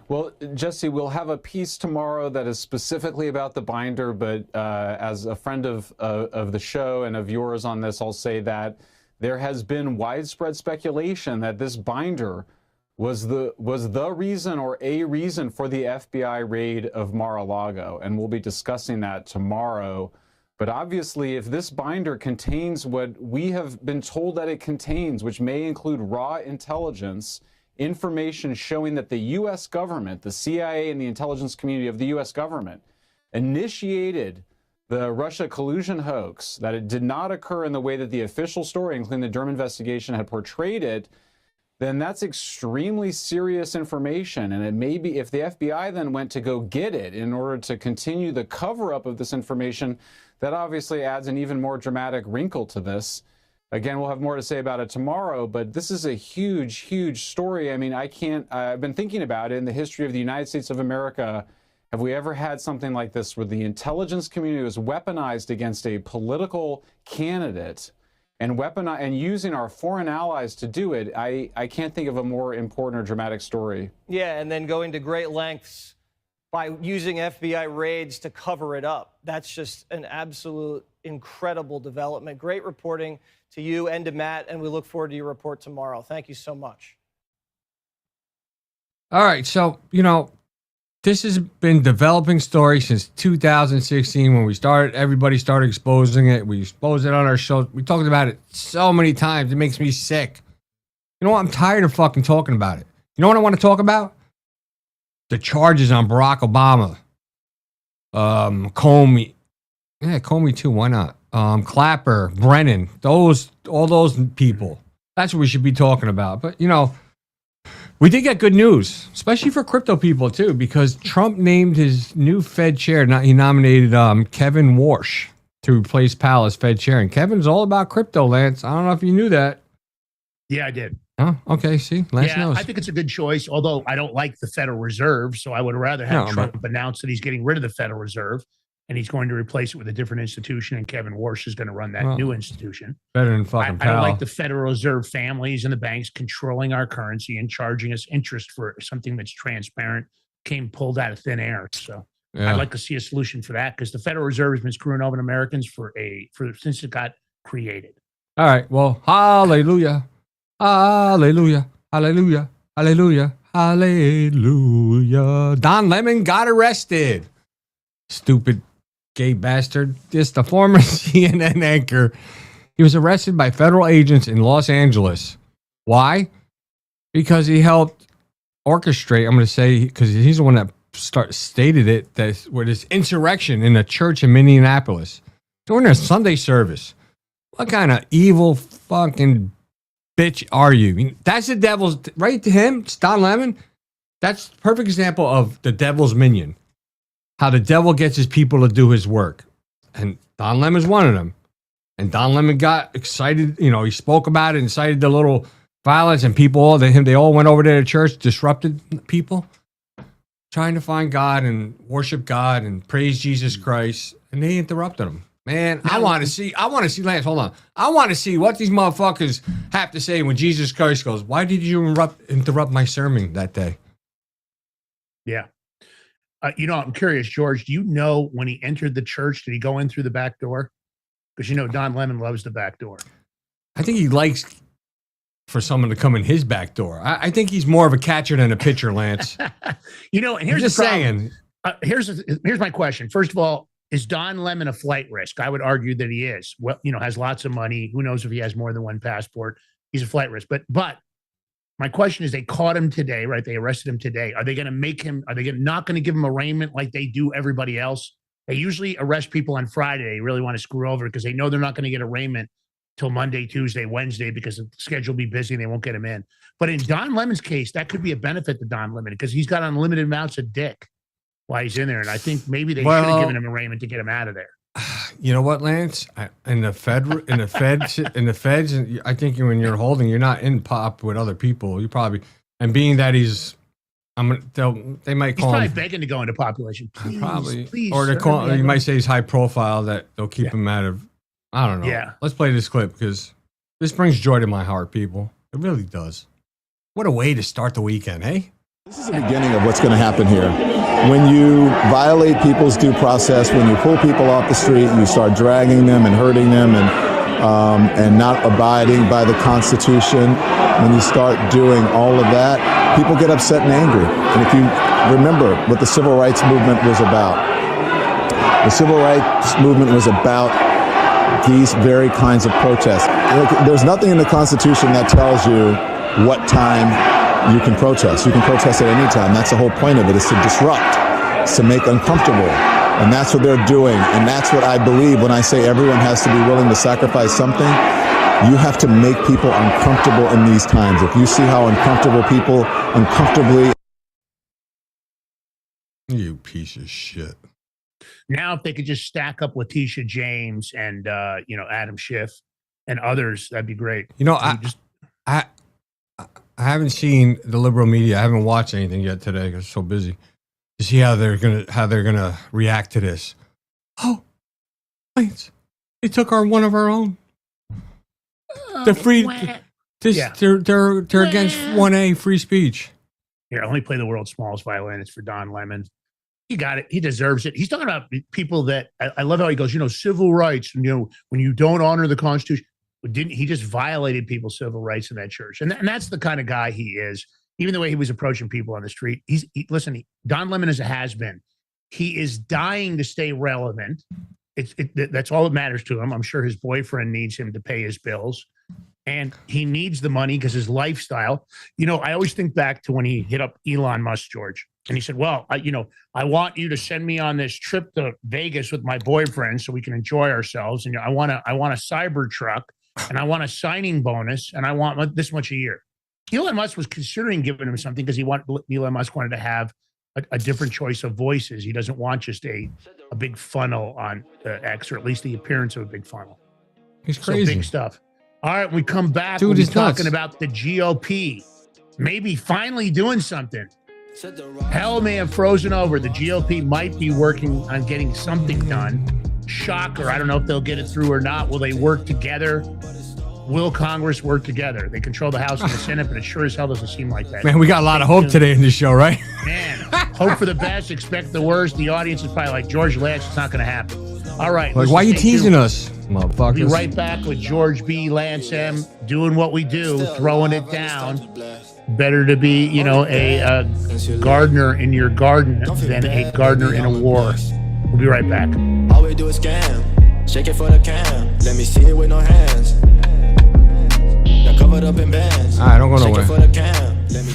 Well, Jesse, we'll have a piece tomorrow that is specifically about the binder, but as a friend of the show and of yours on this, I'll say that there has been widespread speculation that this binder was the reason or a reason for the FBI raid of Mar-a-Lago, and we'll be discussing that tomorrow. But obviously, if this binder contains what we have been told that it contains, which may include raw intelligence, information showing that the U.S. government, the CIA and the intelligence community of the U.S. government, initiated the Russia collusion hoax, that it did not occur in the way that the official story, including the Durham investigation, had portrayed it, then that's extremely serious information. And it may be, if the FBI then went to go get it in order to continue the cover-up of this information, that obviously adds an even more dramatic wrinkle to this. Again, we'll have more to say about it tomorrow, but this is a huge, huge story. I mean, I've been thinking about it in the history of the United States of America. Have we ever had something like this where the intelligence community was weaponized against a political candidate and using our foreign allies to do it? I can't think of a more important or dramatic story. Yeah, and then going to great lengths by using FBI raids to cover it up. That's just an absolute incredible development. Great reporting to you and to Matt, and we look forward to your report tomorrow. Thank you so much. All right, so, this has been developing story since 2016 when everybody started exposing it. We exposed it on our show. We talked about it so many times. It makes me sick. You know what? I'm tired of fucking talking about it. You know what I want to talk about? The charges on Barack Obama. Comey. Yeah, Comey too. Why not? Clapper, Brennan, all those people. That's what we should be talking about. But, we did get good news, especially for crypto people, too, because Trump named his new Fed chair. He nominated Kevin Warsh to replace Powell as Fed chair. And Kevin's all about crypto, Lance. I don't know if you knew that. Yeah, I did. Oh, okay. See, Lance knows. I think it's a good choice, although I don't like the Federal Reserve, so I would rather have Trump announce that he's getting rid of the Federal Reserve and he's going to replace it with a different institution, and Kevin Warsh is going to run that new institution. Better than fucking Powell. I don't like the Federal Reserve families and the banks controlling our currency and charging us interest for something that's transparent, pulled out of thin air. So I'd like to see a solution for that, because the Federal Reserve has been screwing over Americans since it got created. All right. Well, hallelujah. Hallelujah. Hallelujah. Hallelujah. Hallelujah. Don Lemon got arrested. Stupid gay bastard. Just the former CNN anchor. He was arrested by federal agents in Los Angeles. Why? Because he helped orchestrate, I'm going to say, because he's the one that stated it, that with this insurrection in a church in Minneapolis during a Sunday service. What kind of evil fucking bitch are you? I mean, that's the devil's, right to him, it's Don Lemon. That's a perfect example of the devil's minion. How the devil gets his people to do his work. And Don Lemon's one of them. And Don Lemon got excited. He spoke about it, incited the little violence, and people, they all went over to the church, disrupted people, trying to find God and worship God and praise Jesus Christ. And they interrupted him. Man, I want to see, Lance, hold on. I want to see what these motherfuckers have to say when Jesus Christ goes, why did you interrupt my sermon that day? Yeah. I'm curious, George, do you know when he entered the church, did he go in through the back door? Because Don Lemon loves the back door. I think he likes for someone to come in his back door. I think he's more of a catcher than a pitcher, Lance. And here's just the problem. saying. Here's my question. First of all, is Don Lemon a flight risk? I would argue that he is. Well, has lots of money. Who knows if he has more than one passport? He's a flight risk. But my question is, they caught him today, right? They arrested him today. Are they going to make him? Are they not going to give him arraignment like they do everybody else? They usually arrest people on Friday. They really want to screw over because they know they're not going to get arraignment till Monday, Tuesday, Wednesday, because the schedule will be busy and they won't get him in. But in Don Lemon's case, that could be a benefit to Don Lemon because he's got unlimited amounts of dick while he's in there. And I think maybe they should have given him arraignment to get him out of there. You know what, Lance? In the feds, I think when you're holding, you're not in pop with other people. You probably, and being that they might call he's probably him begging to go into population. Please, or you might say he's high profile that they'll keep him out of. I don't know. Yeah. Let's play this clip because this brings joy to my heart, people. It really does. What a way to start the weekend, hey? This is the beginning of what's going to happen here. When you violate people's due process, when you pull people off the street, you start dragging them and hurting them and not abiding by the Constitution, when you start doing all of that, people get upset and angry. And if you remember what the Civil Rights Movement was about, the Civil Rights Movement was about these very kinds of protests. There's nothing in the Constitution that tells you what time you can protest. You can protest at any time. That's the whole point of it, is to disrupt, it's to make uncomfortable. And that's what they're doing. And that's what I believe when I say everyone has to be willing to sacrifice something. You have to make people uncomfortable in these times. If you see how uncomfortable people uncomfortably... You piece of shit. Now, if they could just stack up Letitia James and, Adam Schiff and others, that'd be great. I haven't seen the liberal media. I haven't watched anything yet today because I'm so busy to see how they're gonna react to this. Oh, wait! They took one of our own. They're free. They're against 1A free speech. Here, let me play the world's smallest violin. It's for Don Lemon. He got it. He deserves it. He's talking about people that I love how he goes, civil rights, and, when you don't honor the Constitution. He just violated people's civil rights in that church. And that's the kind of guy he is. Even the way he was approaching people on the street. Listen, Don Lemon is a has-been. He is dying to stay relevant. That's all that matters to him. I'm sure his boyfriend needs him to pay his bills. And he needs the money because his lifestyle. I always think back to when he hit up Elon Musk, George. And he said, well, I want you to send me on this trip to Vegas with my boyfriend so we can enjoy ourselves. And I want a cyber truck, and I want a signing bonus, and I want this much a year. Elon Musk was considering giving him something because Elon Musk wanted to have a different choice of voices. He doesn't want just a big funnel on X, or at least the appearance of a big funnel. He's crazy. So big stuff. All right, we come back. Dude, we'll be he's talking nuts. about the GOP. Maybe finally doing something. Hell may have frozen over. The GOP might be working on getting something done. Shocker. I don't know if they'll get it through or not. Will they work together? Will Congress work together? They control the House and the Senate, but it sure as hell doesn't seem like that. Man, we got a lot of hope today in this show, right? Man, hope for the best, expect the worst. The audience is probably like, George Lance, it's not going to happen. All right. Like, why are you teasing us, motherfuckers? We'll be right back with George B. Lance M. doing what we do, throwing it down. Better to be, a gardener in your garden than a gardener in a war. We'll be right back. All we do is scam. Shake it for the cam. Let me see it with no hands. You're covered up in bands. All right, don't go Shake nowhere. it for the cam. Let me.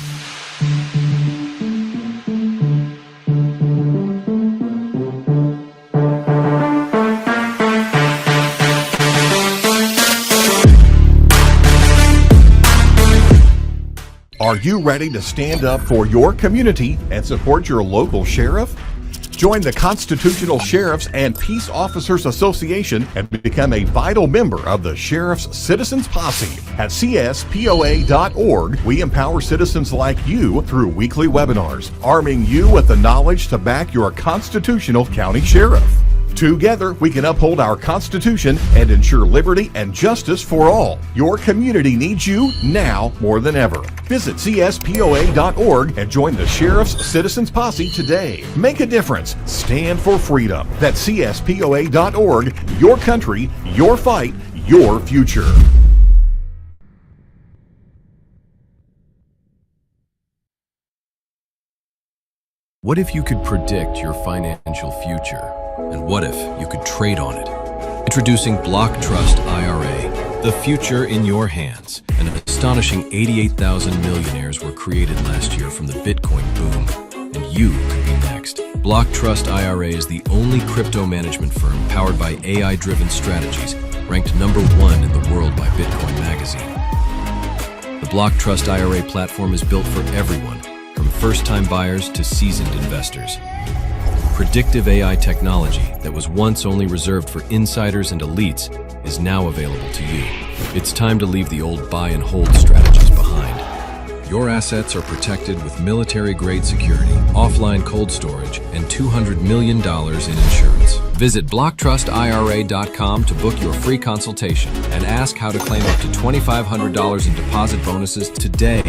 Are you ready to stand up for your community and support your local sheriff? Join the Constitutional Sheriffs and Peace Officers Association and become a vital member of the Sheriff's Citizens Posse. At CSPOA.org, we empower citizens like you through weekly webinars, arming you with the knowledge to back your constitutional county sheriff. Together, we can uphold our Constitution and ensure liberty and justice for all. Your community needs you now more than ever. Visit CSPOA.org and join the Sheriff's Citizens Posse today. Make a difference. Stand for freedom. That's CSPOA.org. Your country, your fight, your future. What if you could predict your financial future? And what if you could trade on it? Introducing Block Trust IRA, the future in your hands. An astonishing 88,000 millionaires were created last year from the Bitcoin boom, and you could be next. Block Trust IRA is the only crypto management firm powered by AI-driven strategies, ranked #1 in the world by Bitcoin Magazine. The Block Trust IRA platform is built for everyone, from first-time buyers to seasoned investors. Predictive AI technology that was once only reserved for insiders and elites is now available to you. It's time to leave the old buy and hold strategies behind. Your assets are protected with military-grade security, offline cold storage, and $200 million in insurance. Visit BlockTrustIRA.com to book your free consultation and ask how to claim up to $2,500 in deposit bonuses today.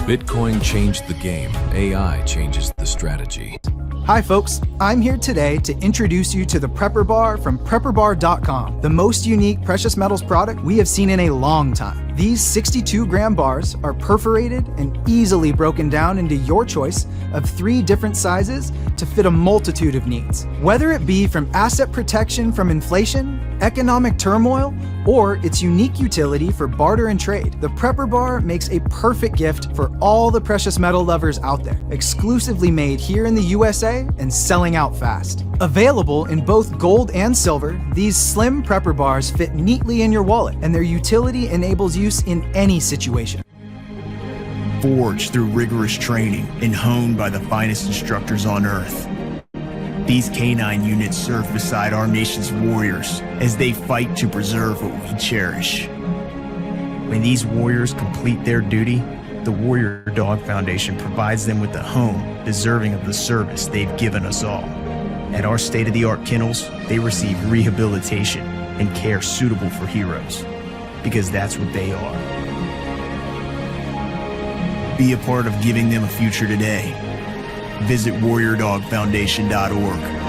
Bitcoin changed the game. AI changes the strategy. Hi folks, I'm here today to introduce you to the Prepper Bar from PrepperBar.com, the most unique precious metals product we have seen in a long time. These 62-gram bars are perforated and easily broken down into your choice of 3 different sizes to fit a multitude of needs. Whether it be from asset protection from inflation, economic turmoil, or its unique utility for barter and trade, the Prepper Bar makes a perfect gift for all the precious metal lovers out there. Exclusively made here in the USA and selling out fast. Available in both gold and silver, these slim Prepper Bars fit neatly in your wallet, and their utility enables use in any situation. Forged through rigorous training and honed by the finest instructors on Earth, these canine units serve beside our nation's warriors as they fight to preserve what we cherish. When these warriors complete their duty, the Warrior Dog Foundation provides them with a home deserving of the service they've given us all. At our state-of-the-art kennels, they receive rehabilitation and care suitable for heroes, because that's what they are. Be a part of giving them a future today. visit warriordogfoundation.org.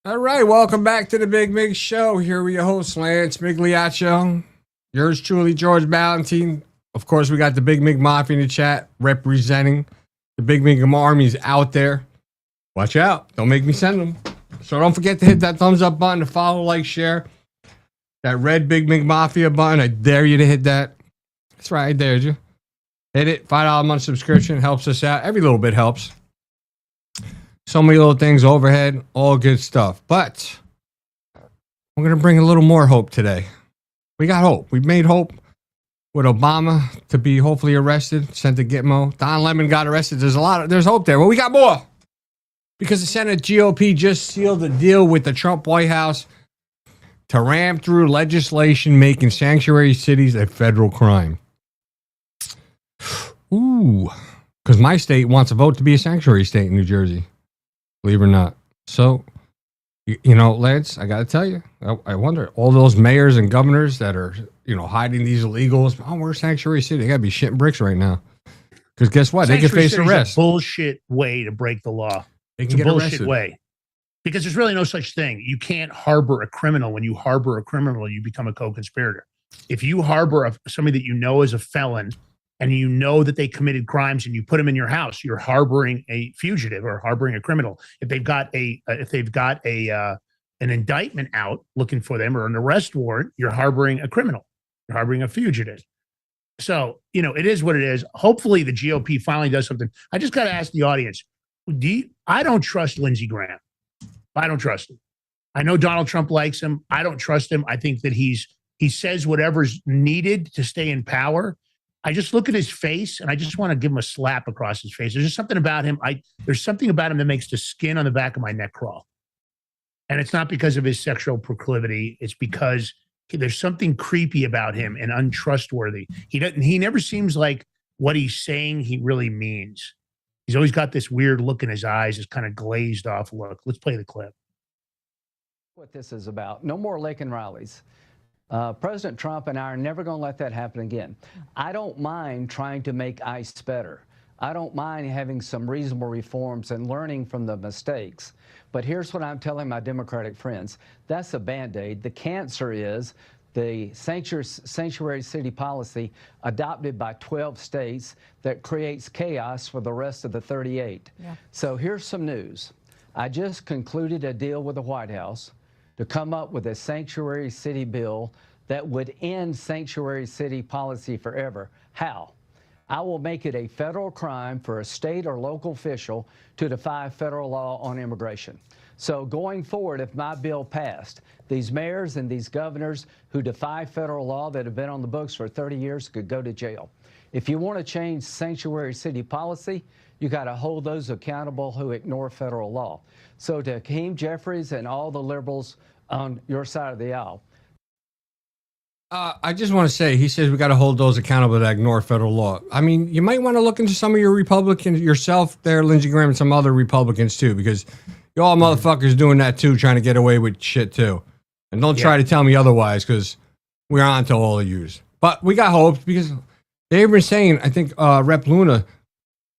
All right, welcome back to the Big Mig Show. Here we your host, Lance Migliaccio. Yours truly, George Ballantine. Of course, we got the Big Mig Mafia in the chat representing the Big Mig armies out there. Watch out. Don't make me send them. So don't forget to hit that thumbs up button, to follow, like, share. That red Big Mig Mafia button, I dare you to hit that. That's right, I dared you. Hit it. $5 a month subscription helps us out. Every little bit helps. So many little things overhead, all good stuff. But we're going to bring a little more hope today. We got hope. We made hope with Obama to be hopefully arrested, sent to GITMO. Don Lemon got arrested. There's hope there. Well, we got more. Because the Senate GOP just sealed a deal with the Trump White House to ram through legislation making sanctuary cities a federal crime. Ooh. Because my state wants a vote to be a sanctuary state in New Jersey. Believe it or not. So, you know, Lance, I got to tell you, I wonder, all those mayors and governors that are, you know, hiding these illegals, we're a sanctuary city. They got to be shitting bricks right now. Because guess what? They can face arrest. A bullshit way to break the law. It's a bullshit way. Because there's really no such thing. You can't harbor a criminal. When you harbor a criminal, you become a co-conspirator. If you harbor somebody that you know is a felon, and you know that they committed crimes, and you put them in your house, you're harboring a fugitive or harboring a criminal. If they've got an indictment out looking for them or an arrest warrant, you're harboring a criminal. You're harboring a fugitive. So, you know, it is what it is. Hopefully the GOP finally does something. I just got to ask the audience, I don't trust Lindsey Graham. I don't trust him. I know Donald Trump likes him. I don't trust him. I think that he says whatever's needed to stay in power. I just look at his face and I just want to give him a slap across his face. There's just something about him. There's something about him that makes the skin on the back of my neck crawl. And it's not because of his sexual proclivity. It's because there's something creepy about him and untrustworthy. He never seems like what he's saying he really means. He's always got this weird look in his eyes, this kind of glazed off look. Let's play the clip. What this is about. No more Lincoln rallies. President Trump and I are never going to let that happen again. I don't mind trying to make ICE better. I don't mind having some reasonable reforms and learning from the mistakes. But here's what I'm telling my Democratic friends. That's a Band-Aid. The cancer is the sanctuary city policy adopted by 12 states that creates chaos for the rest of the 38. Yeah. So here's some news. I just concluded a deal with the White House to come up with a sanctuary city bill that would end sanctuary city policy forever. How? I will make it a federal crime for a state or local official to defy federal law on immigration. So going forward, if my bill passed, these mayors and these governors who defy federal law that have been on the books for 30 years could go to jail. If you want to change sanctuary city policy, you got to hold those accountable who ignore federal law. So to Hakeem Jeffries and all the liberals on your side of the aisle. I just want to say, he says we got to hold those accountable that ignore federal law. I mean, you might want to look into some of your Republicans yourself there, Lindsey Graham, and some other Republicans too, because you all motherfuckers doing that too, trying to get away with shit too. And don't try to tell me otherwise, because we're on to all of yous. But we got hopes, because they've been saying, I think Rep. Luna,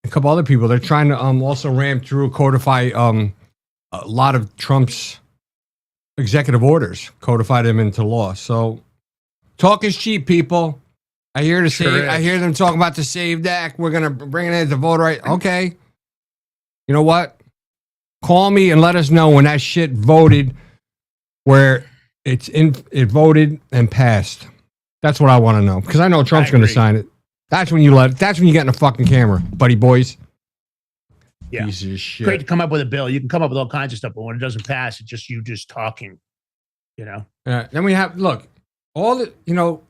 a couple other people, they're trying to also ram through, codify a lot of Trump's executive orders, codify them into law. So talk is cheap, people. I hear them talking about the SAVE Act. We're gonna bring it in to vote right. Okay. You know what? Call me and let us know when that shit voted, where it voted and passed. That's what I want to know, because I know Trump's going to sign it. That's when you get in the fucking camera, buddy boys. Yeah. Piece of shit. Great to come up with a bill. You can come up with all kinds of stuff, but when it doesn't pass, it's just you just talking, you know? Then we have, look, all the, you know,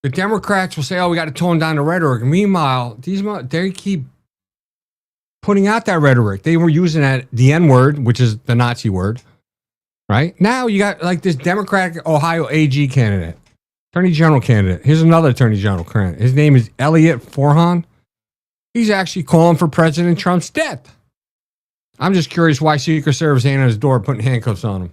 the Democrats will say, oh, we got to tone down the rhetoric. Meanwhile, they keep putting out that rhetoric. They were using the N-word, which is the Nazi word, right? Now you got like this Democratic Ohio AG candidate, Attorney General candidate. Here's another Attorney General candidate. His name is Elliot Forhan. He's actually calling for President Trump's death. I'm just curious why Secret Service ain't at his door putting handcuffs on him.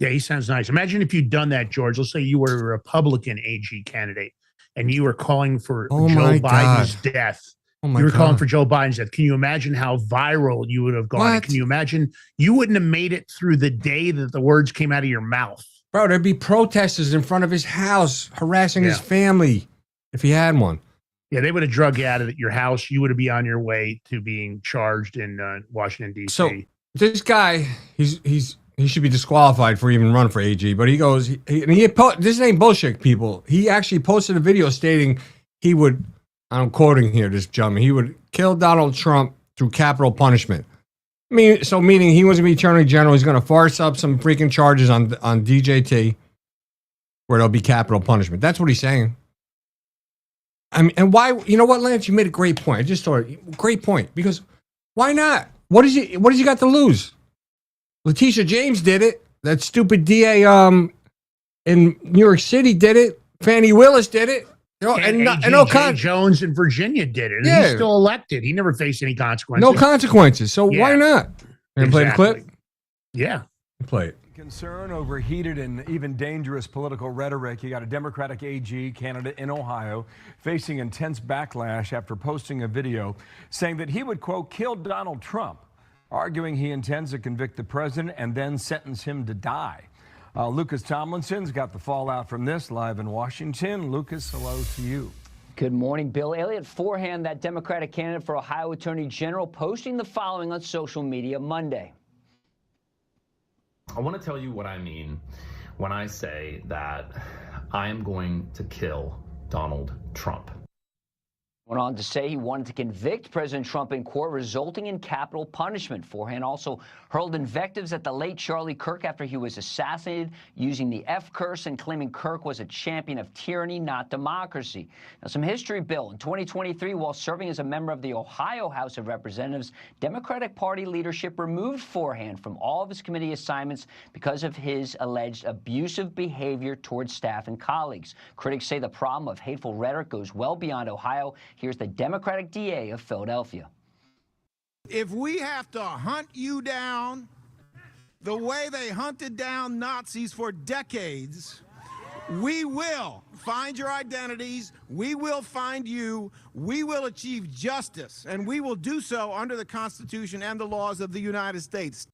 Yeah, he sounds nice. Imagine if you'd done that, George. Let's say you were a Republican AG candidate and you were calling for Joe Biden's death. Oh my you were God. calling for Joe Biden's death. Can you imagine how viral you would have gone? What? Can you imagine you wouldn't have made it through the day that the words came out of your mouth? Bro, there'd be protesters in front of his house harassing his family if he had one. Yeah, they would have drug you out of your house. You would be on your way to being charged in Washington, D.C. So this guy, he should be disqualified for even running for AG. But he goes, this ain't bullshit, people. He actually posted a video stating he would, I'm quoting here, this gentleman, he would kill Donald Trump through capital punishment. Meaning he was going to be Attorney General. He's going to farce up some freaking charges on DJT where there'll be capital punishment. That's what he's saying. I mean, and why? You know what, Lance? You made a great point. I just thought, great point. Because why not? What does he got to lose? Letitia James did it. That stupid DA in New York City did it. Fannie Willis did it. And Jones in Virginia did it. And he's still elected. He never faced any consequences. No consequences. So why not? Can I play the clip? Yeah. Play it. Concern over heated and even dangerous political rhetoric. You got a Democratic AG candidate in Ohio facing intense backlash after posting a video saying that he would, quote, kill Donald Trump, arguing he intends to convict the president and then sentence him to die. Lucas Tomlinson's got the fallout from this live in Washington. Lucas, hello to you. Good morning, Bill. Elliot Forehand, that Democratic candidate for Ohio Attorney General, posting the following on social media Monday. I want to tell you what I mean when I say that I am going to kill Donald Trump. Went on to say he wanted to convict President Trump in court, resulting in capital punishment. Forehand also hurled invectives at the late Charlie Kirk after he was assassinated, using the F curse and claiming Kirk was a champion of tyranny, not democracy. Now, some history, Bill. In 2023, while serving as a member of the Ohio House of Representatives, Democratic Party leadership removed Forehand from all of his committee assignments because of his alleged abusive behavior towards staff and colleagues. Critics say the problem of hateful rhetoric goes well beyond Ohio. Here's the Democratic DA of Philadelphia. If we have to hunt you down the way they hunted down Nazis for decades, we will find your identities, we will find you, we will achieve justice, and we will do so under the Constitution and the laws of the United States.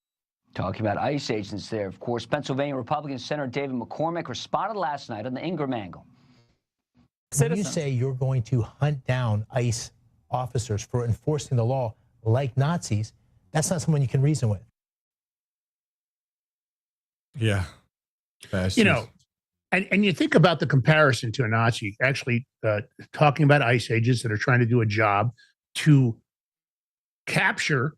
Talking about ICE agents there, of course, Pennsylvania Republican Senator David McCormick responded last night on the Ingram angle. When you say you're going to hunt down ICE officers for enforcing the law like Nazis, that's not someone you can reason with. Yeah. You know, and you think about the comparison to a Nazi, actually talking about ICE agents that are trying to do a job to capture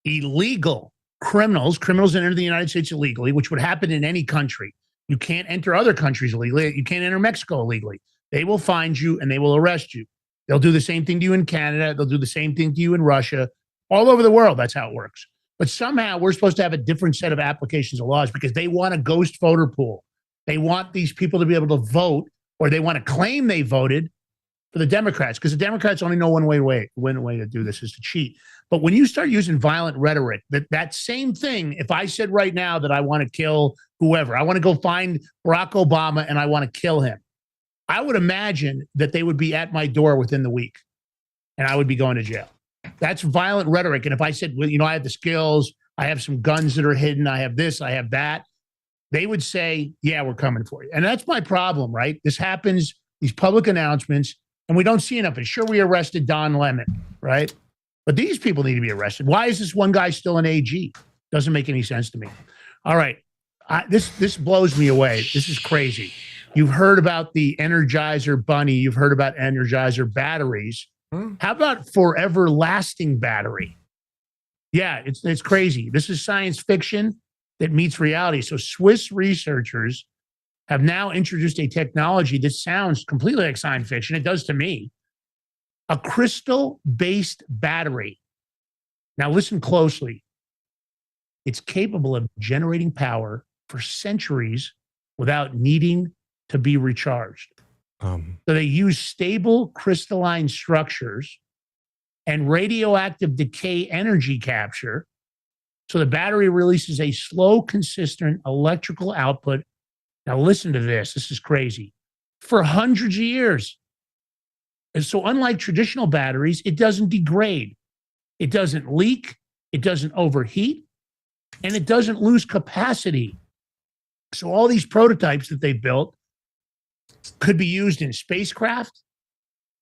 illegal criminals that enter the United States illegally, which would happen in any country. You can't enter other countries illegally. You can't enter Mexico illegally. They will find you and they will arrest you. They'll do the same thing to you in Canada. They'll do the same thing to you in Russia. All over the world, that's how it works. But somehow we're supposed to have a different set of applications of laws because they want a ghost voter pool. They want these people to be able to vote, or they want to claim they voted for the Democrats, because the Democrats only know one way to do this is to cheat. But when you start using violent rhetoric, that same thing, if I said right now that I want to kill whoever, I want to go find Barack Obama and I want to kill him, I would imagine that they would be at my door within the week and I would be going to jail. That's violent rhetoric. And if I said, well, you know, I have the skills, I have some guns that are hidden, I have this, I have that, they would say, yeah, we're coming for you. And that's my problem, right? This happens, these public announcements, and we don't see enough. And sure, we arrested Don Lemon, right? But these people need to be arrested. Why is this one guy still an AG? Doesn't make any sense to me. All right. This blows me away. This is crazy. You've heard about the Energizer Bunny. You've heard about Energizer batteries. How about forever lasting battery? Yeah, it's crazy. This is science fiction that meets reality. So Swiss researchers have now introduced a technology that sounds completely like science fiction. It does to me. A crystal-based battery. Now listen closely. It's capable of generating power for centuries without needing to be recharged. So they use stable crystalline structures and radioactive decay energy capture So the battery releases a slow, consistent electrical output. Now listen to this. This is crazy. For hundreds of years. And so unlike traditional batteries, it doesn't degrade. It doesn't leak. It doesn't overheat. And it doesn't lose capacity. So all these prototypes that they built could be used in spacecraft.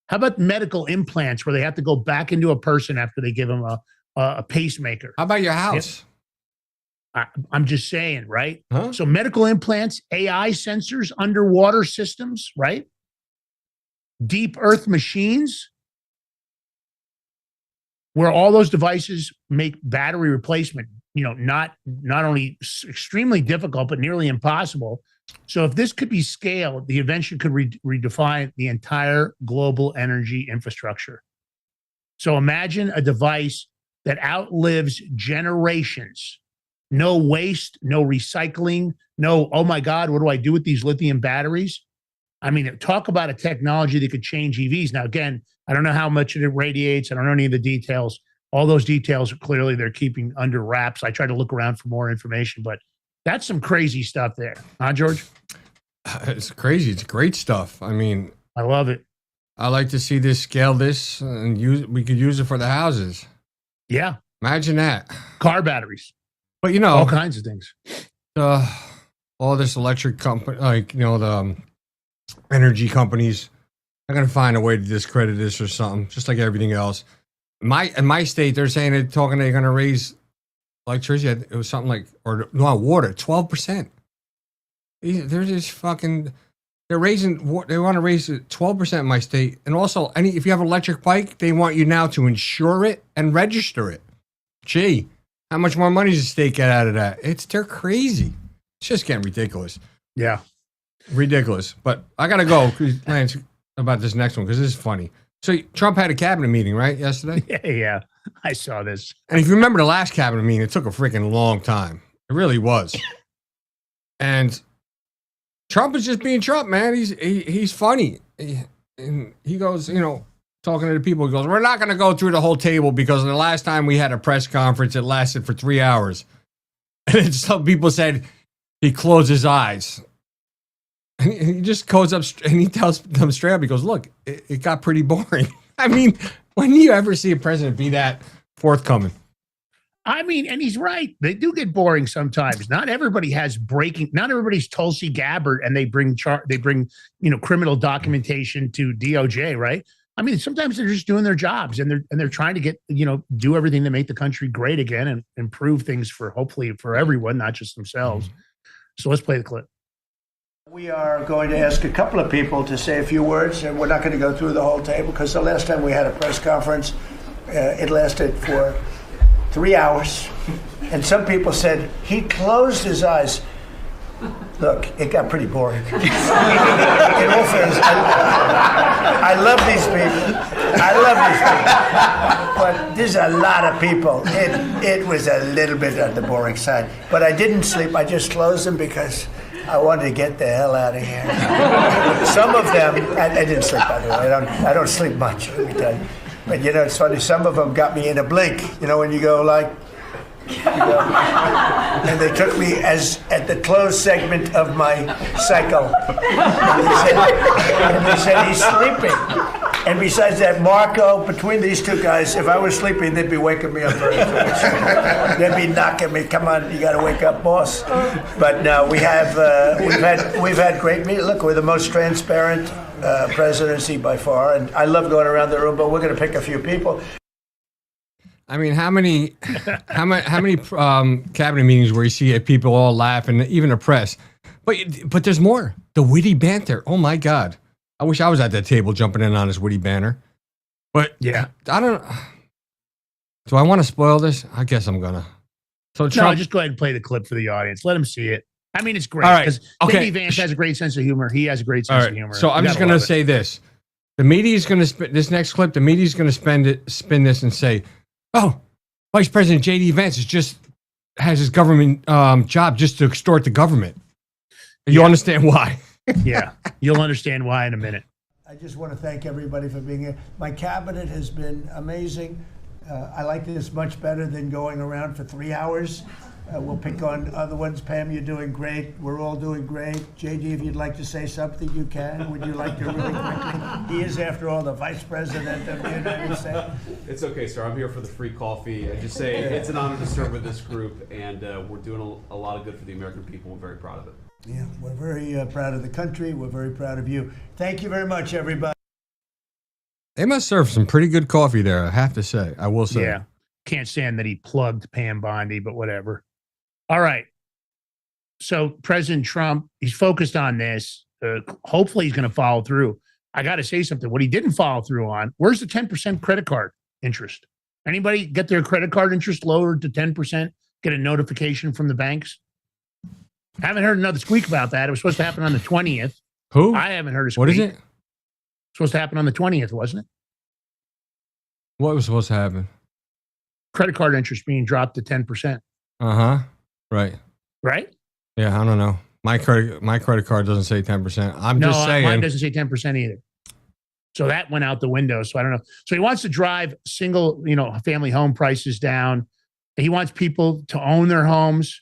How about medical implants where they have to go back into a person after they give them a pacemaker? How about your house? I'm just saying, right? Huh? So medical implants, AI sensors, underwater systems, right? Deep earth machines, where all those devices make battery replacement, not only extremely difficult, but nearly impossible. So if this could be scaled, the invention could redefine the entire global energy infrastructure. So imagine a device that outlives generations. No waste, no recycling, no, oh my God, what do I do with these lithium batteries? I mean, talk about a technology that could change EVs. Now, again, I don't know how much it radiates. I don't know any of the details. All those details are clearly they're keeping under wraps. I tried to look around for more information, but that's some crazy stuff there. Huh, George? It's crazy. It's great stuff. I mean, I love it. I like to see this, scale this, and we could use it for the houses. Yeah. Imagine that. Car batteries. But, all kinds of things. All this electric company, the energy companies are going to find a way to discredit this or something, just like everything else. In my state, they're saying they're going to raise electricity. It was something like, water, 12%. They're just fucking, they want to raise it 12% in my state. And also, if you have an electric bike, they want you now to insure it and register it. Gee, how much more money does the state get out of that? They're crazy. It's just getting ridiculous. Yeah. Ridiculous. But I got to go, Lance, about this next one, because this is funny. So Trump had a cabinet meeting, right, yesterday? Yeah. I saw this. And if you remember the last cabinet meeting, it took a freaking long time. It really was. And Trump is just being Trump, man. He's funny. And he goes, talking to the people, he goes, we're not going to go through the whole table because the last time we had a press conference, it lasted for 3 hours. And then some people said he closed his eyes. And he just goes up and he tells them straight up, he goes, look, it got pretty boring. I mean, when do you ever see a president be that forthcoming? I mean, and he's right. They do get boring sometimes. Not everybody not everybody's Tulsi Gabbard and they bring criminal documentation to DOJ, right? I mean, sometimes they're just doing their jobs and they're trying to get, do everything to make the country great again and improve things hopefully for everyone, not just themselves. So let's play the clip. We are going to ask a couple of people to say a few words, and we're not going to go through the whole table because the last time we had a press conference, it lasted for 3 hours. And some people said he closed his eyes. Look, it got pretty boring. In all fairness, I love these people. But there's a lot of people. It was a little bit on the boring side. But I didn't sleep. I just closed them because I wanted to get the hell out of here. Some of them, I didn't sleep, by the way. I don't sleep much, let me tell you. But it's funny, some of them got me in a blink. When you go like, and they took me at the closed segment of my cycle. And they said he's sleeping. And besides that, Marco, between these two guys, if I was sleeping, they'd be waking me up very fast. They'd be knocking me, come on, you got to wake up, boss. But no, we've had great meetings. Look, we're the most transparent presidency by far, and I love going around the room, but we're going to pick a few people. I mean, how many cabinet meetings where you see people all laugh and even the press? But there's more. The witty banter. Oh my God. I wish I was at that table jumping in on this witty banter. But yeah, I don't. Do I want to spoil this? I guess I'm gonna. So Trump, no, just go ahead and play the clip for the audience. Let them see it. I mean, it's great. All right. Because Okay. Vance has a great sense of humor. He has a great sense of humor. So I'm just going to say this. The media is going to this next clip. The media is going to spin this and say, "Oh, Vice President J.D. Vance has his government job just to extort the government." You understand why? Yeah, you'll understand why in a minute. I just want to thank everybody for being here. My cabinet has been amazing. I like this much better than going around for 3 hours. We'll pick on other ones. Pam, you're doing great. We're all doing great. JD, if you'd like to say something, you can. Would you like to really quickly? He is, after all, the Vice President of the United States. It's okay, sir. I'm here for the free coffee. I just say it's an honor to serve with this group, and we're doing a lot of good for the American people. We're very proud of it. Yeah, we're very proud of the country. We're very proud of you. Thank you very much, everybody. They must serve some pretty good coffee there, I have to say. I will say. Yeah. Can't stand that he plugged Pam Bondi, but whatever. All right. So President Trump, he's focused on this. Hopefully he's going to follow through. I got to say something. What he didn't follow through on, where's the 10% credit card interest? Anybody get their credit card interest lowered to 10%? Get a notification from the banks? I haven't heard another squeak about that. It was supposed to happen on the 20th. Who? I haven't heard a squeak. What is it? Supposed to happen on the 20th, wasn't it? What was supposed to happen? Credit card interest being dropped to 10%. Uh-huh. Right. Right? Yeah, I don't know. My credit card doesn't say 10%. I'm just saying. Mine doesn't say 10% either. So that went out the window. So I don't know. So he wants to drive single, family home prices down. He wants people to own their homes.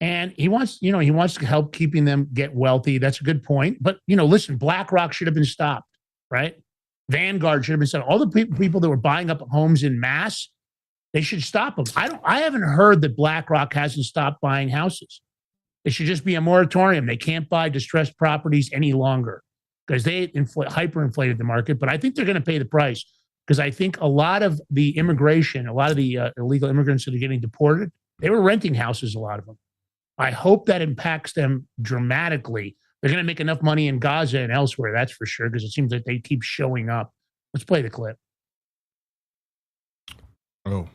And he wants to help keeping them get wealthy. That's a good point. But, listen, BlackRock should have been stopped, right? Vanguard should have been stopped. All the people that were buying up homes in mass, they should stop them. I haven't heard that BlackRock hasn't stopped buying houses. It should just be a moratorium. They can't buy distressed properties any longer because they hyperinflated the market. But I think they're going to pay the price because I think a lot of the immigration, a lot of the illegal immigrants that are getting deported, they were renting houses, a lot of them. I hope that impacts them dramatically. They're going to make enough money in Gaza and elsewhere, that's for sure, because it seems like they keep showing up. Let's play the clip. Oh.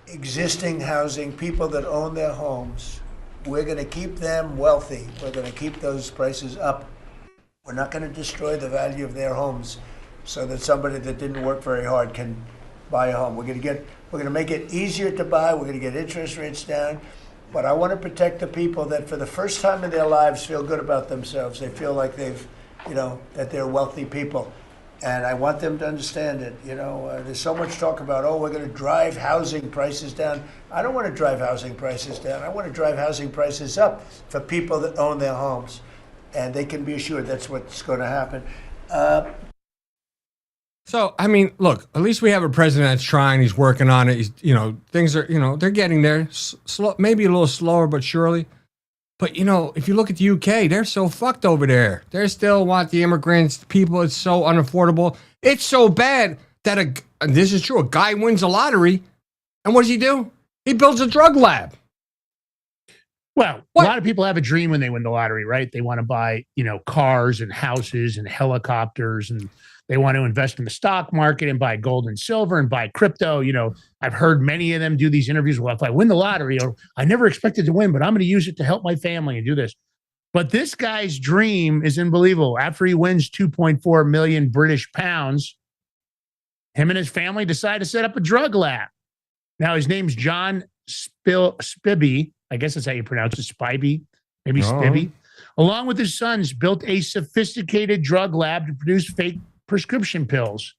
Existing housing, people that own their homes, we're going to keep them wealthy. We're going to keep those prices up. We're not going to destroy the value of their homes so that somebody that didn't work very hard can buy a home. We're going to make it easier to buy. We're going to get interest rates down. But I want to protect the people that for the first time in their lives feel good about themselves. They feel like that they're wealthy people. And I want them to understand it. There's so much talk about, we're going to drive housing prices down. I don't want to drive housing prices down. I want to drive housing prices up for people that own their homes. And they can be assured that's what's going to happen. So, I mean, look, at least we have a president that's trying. He's working on it. He's, things are, they're getting there. Slow, maybe a little slower, but surely. But, if you look at the UK, they're so fucked over there. They still want the immigrants, people. It's so unaffordable. It's so bad that and this is true, a guy wins a lottery. And what does he do? He builds a drug lab. Well, a lot of people have a dream when they win the lottery, right? They want to buy, cars and houses and helicopters, and they want to invest in the stock market and buy gold and silver and buy crypto. I've heard many of them do these interviews. Well, if I win the lottery, or I never expected to win, but I'm going to use it to help my family and do this. But this guy's dream is unbelievable. After he wins 2.4 million British pounds, him and his family decide to set up a drug lab. Now, his name's John Spivey. I guess that's how you pronounce it, Spivey, maybe Spivey. Along with his sons, built a sophisticated drug lab to produce fake prescription pills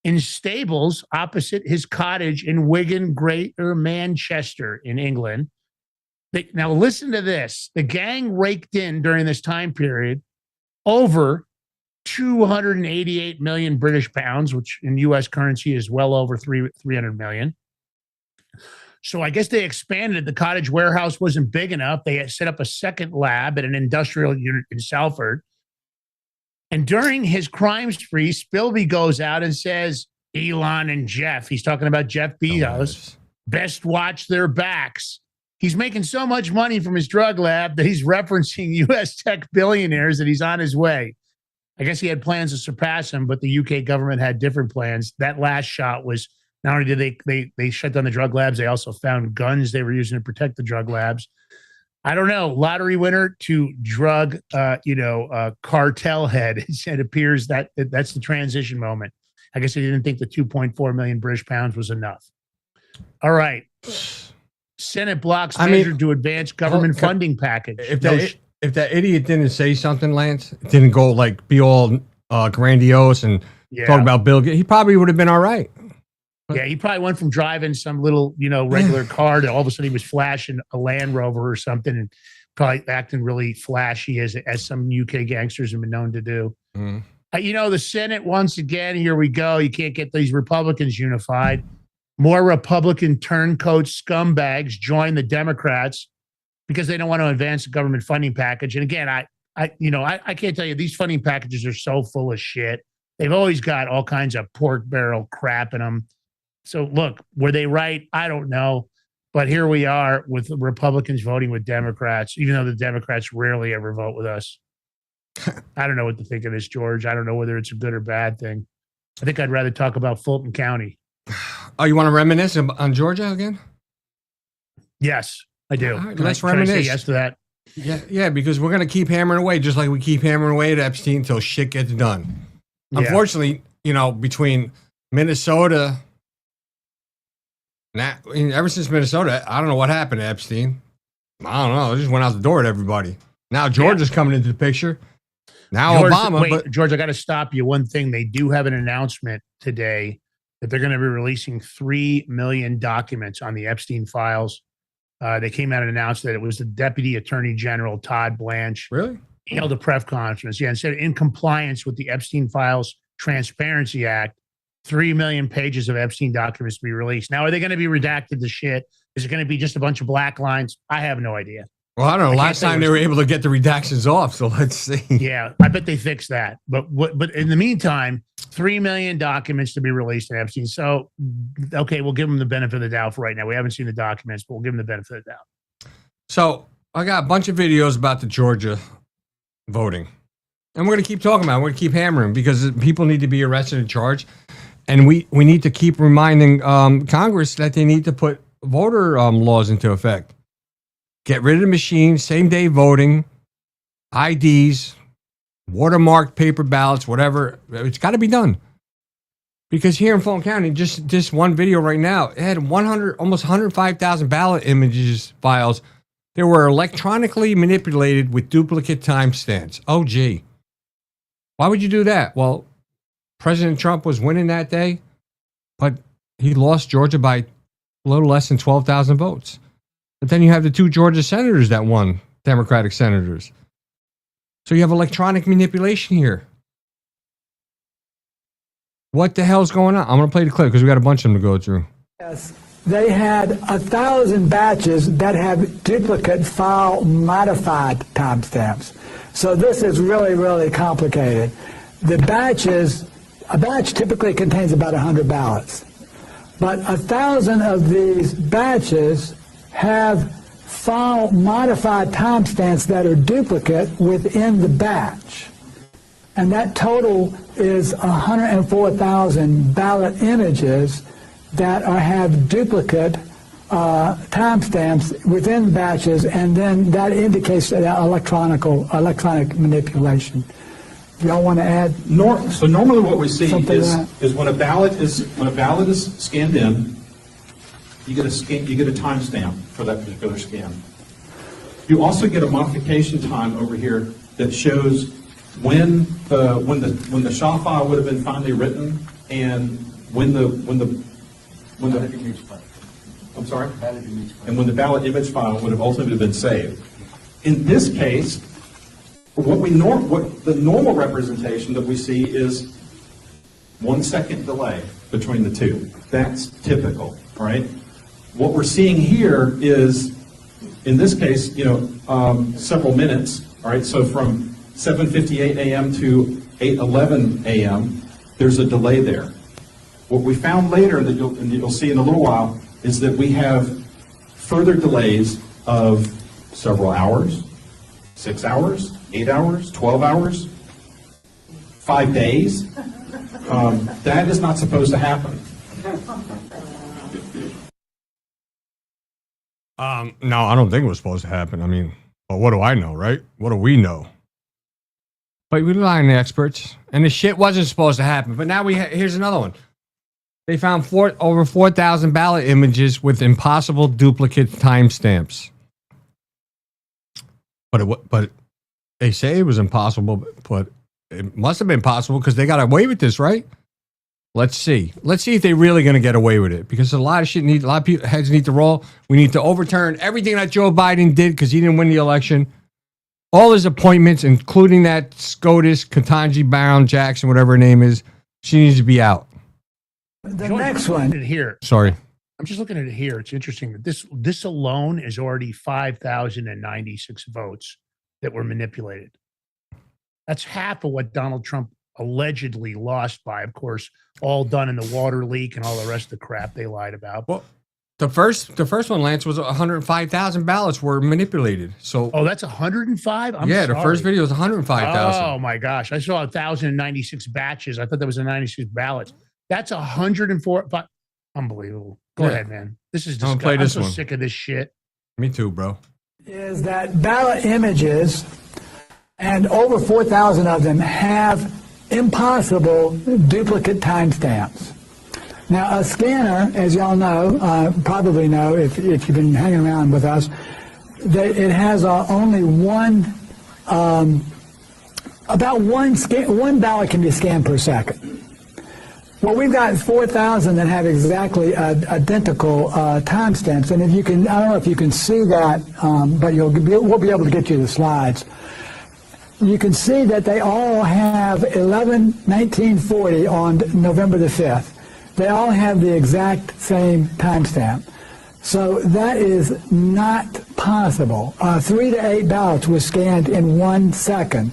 in stables opposite his cottage in Wigan, Greater Manchester in England. Now, listen to this. The gang raked in during this time period over 288 million British pounds, which in U.S. currency is well over 300 million. So I guess they expanded. The cottage warehouse wasn't big enough. They had set up a second lab at an industrial unit in Salford. And during his crime spree, Spilby goes out and says, Elon and Jeff, he's talking about Jeff Bezos, best watch their backs. He's making so much money from his drug lab that he's referencing U.S. tech billionaires that he's on his way. I guess he had plans to surpass him, but the UK government had different plans. That last shot was, not only did they shut down the drug labs, they also found guns they were using to protect the drug labs. I don't know, lottery winner to drug, cartel head. It appears that that's the transition moment. I guess he didn't think the 2.4 million British pounds was enough. All right. Senate blocks measure to advance government funding package. If that idiot didn't say something, Lance, didn't go be all grandiose and talk about Bill Gates, he probably would have been all right. Yeah, he probably went from driving some little, regular car to all of a sudden he was flashing a Land Rover or something and probably acting really flashy as some UK gangsters have been known to do. The Senate, once again, here we go. You can't get these Republicans unified. More Republican turncoat scumbags join the Democrats because they don't want to advance the government funding package. And again, I can't tell you, these funding packages are so full of shit. They've always got all kinds of pork barrel crap in them. So look, were they right? I don't know. But here we are with Republicans voting with Democrats, even though the Democrats rarely ever vote with us. I don't know what to think of this, George. I don't know whether it's a good or bad thing. I think I'd rather talk about Fulton County. Oh, you want to reminisce on Georgia again? Yes, I do. All right, let's reminisce. Can I say yes to that? Yeah, because we're going to keep hammering away, just like we keep hammering away at Epstein until shit gets done. Yeah. Unfortunately, between Minnesota, ever since Minnesota, I don't know what happened to Epstein. I don't know. It just went out the door at everybody. Now Georgia's coming into the picture. Now George, Obama. George, I got to stop you. One thing, they do have an announcement today that they're going to be releasing 3 million documents on the Epstein files. They came out and announced that it was the Deputy Attorney General, Todd Blanche. Really? He held a press conference. Yeah, and said in compliance with the Epstein Files Transparency Act, 3 million pages of Epstein documents to be released. Now, are they going to be redacted to shit? Is it going to be just a bunch of black lines? I have no idea. Well, I don't know. Last time they were able to get the redactions off, so let's see. Yeah, I bet they fixed that. But in the meantime, 3 million documents to be released in Epstein. So, okay, we'll give them the benefit of the doubt for right now. We haven't seen the documents, but we'll give them the benefit of the doubt. So I got a bunch of videos about the Georgia voting. And we're going to keep talking about it. We're going to keep hammering because people need to be arrested and charged. And we need to keep reminding Congress that they need to put voter laws into effect. Get rid of the machines, same-day voting, IDs, watermarked paper ballots, whatever. It's got to be done. Because here in Fulton County, just this one video right now, it had almost 105,000 ballot images files that were electronically manipulated with duplicate timestamps. Oh, gee. Why would you do that? Well, President Trump was winning that day, but he lost Georgia by a little less than 12,000 votes. But then you have the 2 Georgia senators that won, Democratic senators. So you have electronic manipulation here. What the hell's going on? I'm going to play the clip because we got a bunch of them to go through. Yes, they had 1,000 batches that have duplicate file modified timestamps. So this is really, really complicated. The batches, a batch typically contains about 100 ballots. But 1,000 of these batches have file modified timestamps that are duplicate within the batch. And that total is 104,000 ballot images that have duplicate timestamps within batches, and then that indicates that electronic manipulation. Do y'all want to add? So normally what we see is when a ballot is scanned in, you get a timestamp for that particular scan. You also get a modification time over here that shows when the SHA file would have been finally written and when the I'm sorry? And when the ballot image file would have ultimately been saved. In this case, what the normal representation that we see is 1 second delay between the two. That's typical, right? What we're seeing here is, in this case, several minutes, all right? So from 7:58 a.m. to 8:11 a.m., there's a delay there. What we found later, that you'll see in a little while, is that we have further delays of several hours, 6 hours, 8 hours, 12 hours, 5 days. That is not supposed to happen. No, I don't think it was supposed to happen. I mean, well, what do I know, right? What do we know? But we rely on the experts, and the shit wasn't supposed to happen. But now here's another one. They found over 4,000 ballot images with impossible duplicate timestamps. But they say it was impossible, but it must have been possible because they got away with this, right? Let's see. Let's see if they're really going to get away with it, because a lot of people heads need to roll. We need to overturn everything that Joe Biden did because he didn't win the election. All his appointments, including that SCOTUS, Ketanji Brown Jackson, whatever her name is, she needs to be out. The next one. Here. Sorry. I'm just looking at it here. It's interesting that this alone is already 5,096 votes that were manipulated. That's half of what Donald Trump allegedly lost by, of course, all done in the water leak and all the rest of the crap they lied about. Well, the first one, Lance, was 105,000 ballots were manipulated. So that's 105. The first video was 105,000. Oh my gosh, I saw 1,096 batches. I thought that was a 96 ballots. That's 104. Unbelievable. Go ahead, man. This is disgusting. Play this I'm so one. sick of this shit. Me too, bro. Is that ballot images, and over 4,000 of them have impossible duplicate timestamps. Now, a scanner, as y'all know, probably know if you've been hanging around with us, that it has only one, about one ballot can be scanned per second. Well, we've got 4,000 that have exactly identical timestamps, and if you can, I don't know if you can see that, but we'll be able to get you the slides. You can see that they all have 11/1940 on November the 5th. They all have the exact same timestamp. So that is not possible. 3 to 8 ballots were scanned in 1 second.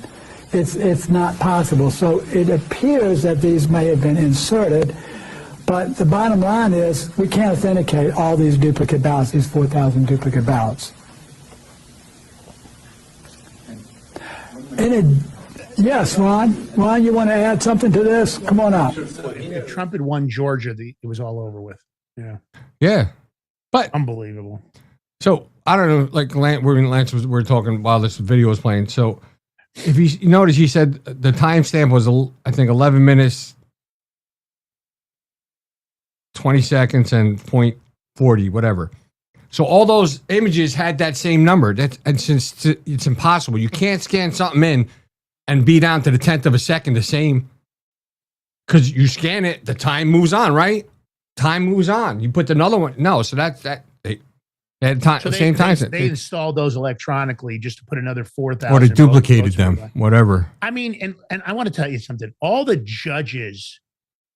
It's not possible. So it appears that these may have been inserted, but the bottom line is we can't authenticate all these duplicate ballots, these 4,000 duplicate ballots. Yes, Ron. Ron, you want to add something to this? Come on up. If Trump had won Georgia, it was all over with. Yeah. Yeah. But unbelievable. So I don't know, like Lance we're talking while this video was playing. So if you notice, he said the timestamp was, I think, 11 minutes, 20 seconds, and 0.40, whatever. So all those images had that same number. And since it's impossible, you can't scan something in and be down to the 10th of a second the same, because you scan it, the time moves on, right? Time moves on. You put another one. No, so they had time, So same time. They installed those electronically just to put another 4,000. Or they duplicated them, whatever. I mean, and I want to tell you something. All the judges,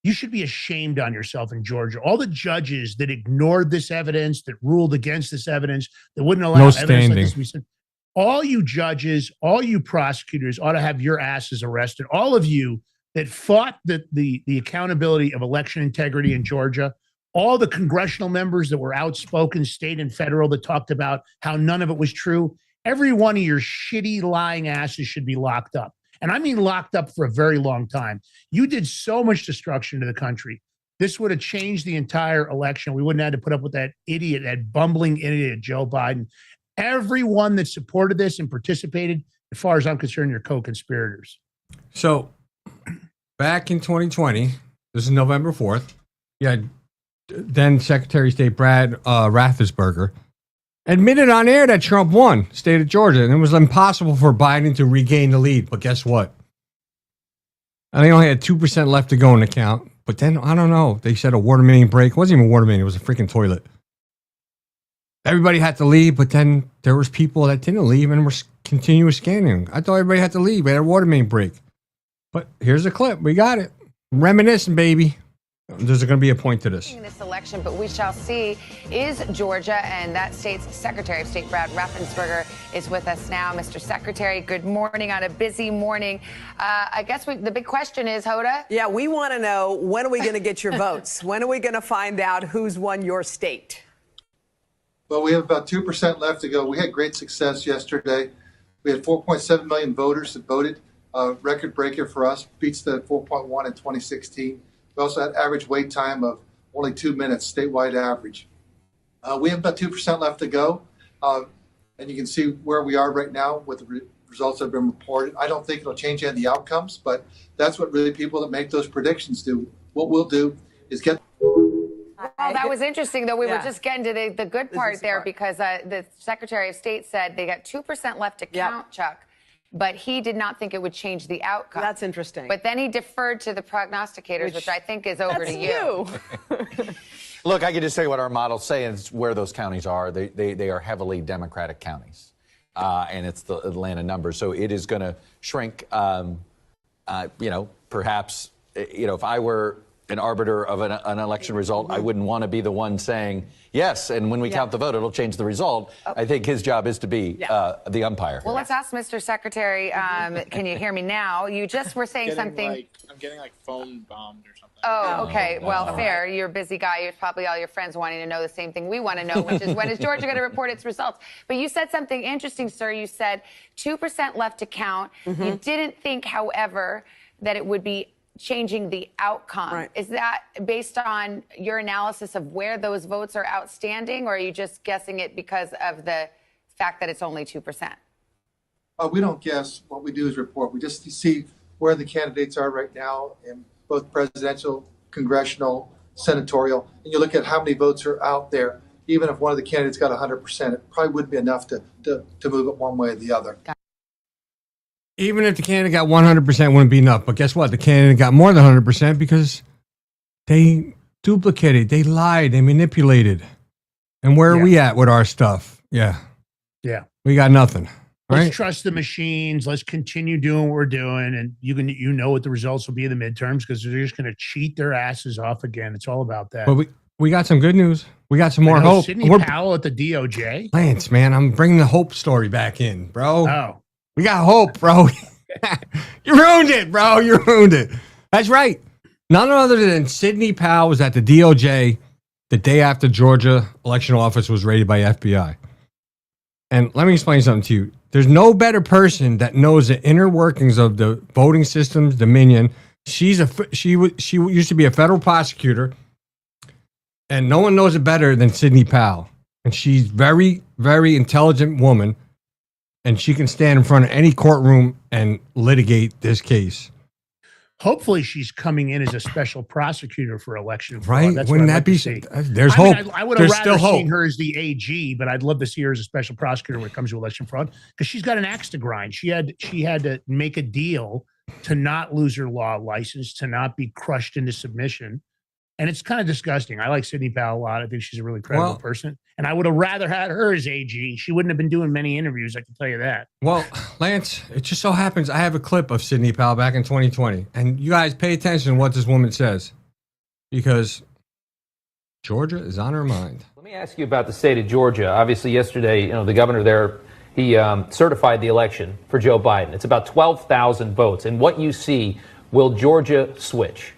you should be ashamed on yourself in Georgia. All the judges that ignored this evidence, that ruled against this evidence, that wouldn't allow evidence like this to be said. All you judges, all you prosecutors ought to have your asses arrested. All of you that fought the accountability of election integrity in Georgia, all the congressional members that were outspoken, state and federal, that talked about how none of it was true, every one of your shitty lying asses should be locked up. And I mean locked up for a very long time. You did so much destruction to the country. This would have changed the entire election. We wouldn't have had to put up with that idiot, that bumbling idiot, Joe Biden. Everyone that supported this and participated, as far as I'm concerned, you're co-conspirators. So back in 2020, this is November 4th, you had then Secretary of State Brad Raffensperger admitted on air that Trump won state of Georgia, and it was impossible for Biden to regain the lead. But guess what? I think only had 2% left to go in the count. But then, I don't know, they said a water main break. It wasn't even a water main, it was a freaking toilet. Everybody had to leave, but then there was people that didn't leave and were continuous scanning. I thought everybody had to leave. We had a water main break. But here's a clip. We got it. Reminiscing, baby. There's going to be a point to this. This election, but we shall see. Is Georgia, and that state's Secretary of State Brad Raffensperger is with us now. Mr. Secretary, good morning on a busy morning. I guess the big question is, Hoda? Yeah, we want to know, when are we going to get your votes? When are we going to find out who's won your state? Well, we have about 2% left to go. We had great success yesterday. We had 4.7 million voters that voted. Record breaker for us, beats the 4.1 in 2016. We also had average wait time of only 2 minutes, statewide average. We have about 2% left to go. And you can see where we are right now with the results that have been reported. I don't think it'll change any of the outcomes, but that's what really people that make those predictions do. What we'll do is get... Well, that was interesting, though. We were just getting to the good part there because the Secretary of State said they got 2% left to count, Chuck. but he did not think it would change the outcome. That's interesting. But then he deferred to the prognosticators, which I think is over to you. Look, I can just say what our models say and it's where those counties are. They are heavily Democratic counties, and it's the Atlanta numbers. So it is going to shrink. Perhaps, if I were an arbiter of an election result, I wouldn't want to be the one saying yes, and when we count the vote, it'll change the result. I think his job is to be the umpire. Well, let's ask Mr. Secretary. Can you hear me now? You just were saying something. I'm getting phone bombed or something. Oh, okay. Well, fair. You're a busy guy. You're probably all your friends wanting to know the same thing we want to know, which is when is Georgia going to report its results? But you said something interesting, sir. You said 2% left to count. You didn't think, however, that it would be changing the outcome. Right. Is that based on your analysis of where those votes are outstanding, or are you just guessing it because of the fact that it's only 2%? We don't guess. What we do is report. We just see where the candidates are right now in both presidential, congressional, senatorial, and you look at how many votes are out there. Even if one of the candidates got 100%, it probably wouldn't be enough to move it one way or the other. Even if the candidate got 100%, wouldn't be enough. But guess what? The candidate got more than 100% because they duplicated, they lied, they manipulated. And where are we at with our stuff? Yeah. We got nothing. Right? Let's trust the machines. Let's continue doing what we're doing, and you know what the results will be in the midterms because they're just going to cheat their asses off again. It's all about that. But we got some good news. We got some more hope. Sidney Powell at the DOJ. Lance, man, I'm bringing the hope story back in, bro. Oh. We got hope, bro. You ruined it, bro. You ruined it. That's right. None other than Sidney Powell was at the DOJ the day after Georgia election office was raided by FBI. And let me explain something to you. There's no better person that knows the inner workings of the voting systems, Dominion. She used to be a federal prosecutor, and no one knows it better than Sidney Powell. And she's very, very intelligent woman. And she can stand in front of any courtroom and litigate this case. Hopefully, she's coming in as a special prosecutor for election fraud. Right? That's Wouldn't what I'd that be? like to see. There's hope. I would have rather seen her as the AG, but I'd love to see her as a special prosecutor when it comes to election fraud because she's got an axe to grind. She had to make a deal to not lose her law license, to not be crushed into submission. And it's kind of disgusting. I like Sidney Powell a lot. I think she's a really credible person. And I would have rather had her as AG. She wouldn't have been doing many interviews, I can tell you that. Well, Lance, it just so happens I have a clip of Sidney Powell back in 2020. And you guys pay attention to what this woman says. Because Georgia is on her mind. Let me ask you about the state of Georgia. Obviously, yesterday, the governor there, he certified the election for Joe Biden. It's about 12,000 votes. And what you see, will Georgia switch?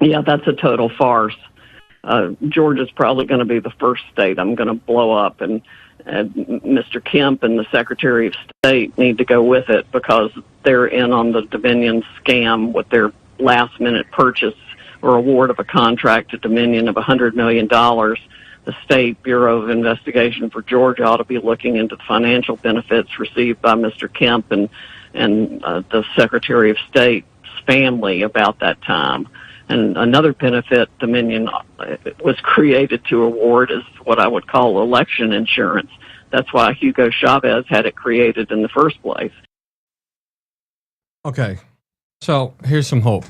Yeah, that's a total farce. Georgia's probably going to be the first state I'm going to blow up, and Mr. Kemp and the Secretary of State need to go with it because they're in on the Dominion scam with their last-minute purchase or award of a contract to Dominion of $100 million. The State Bureau of Investigation for Georgia ought to be looking into the financial benefits received by Mr. Kemp and the Secretary of State's family about that time. And another benefit Dominion was created to award is what I would call election insurance. That's why Hugo Chavez had it created in the first place. Okay, so here's some hope.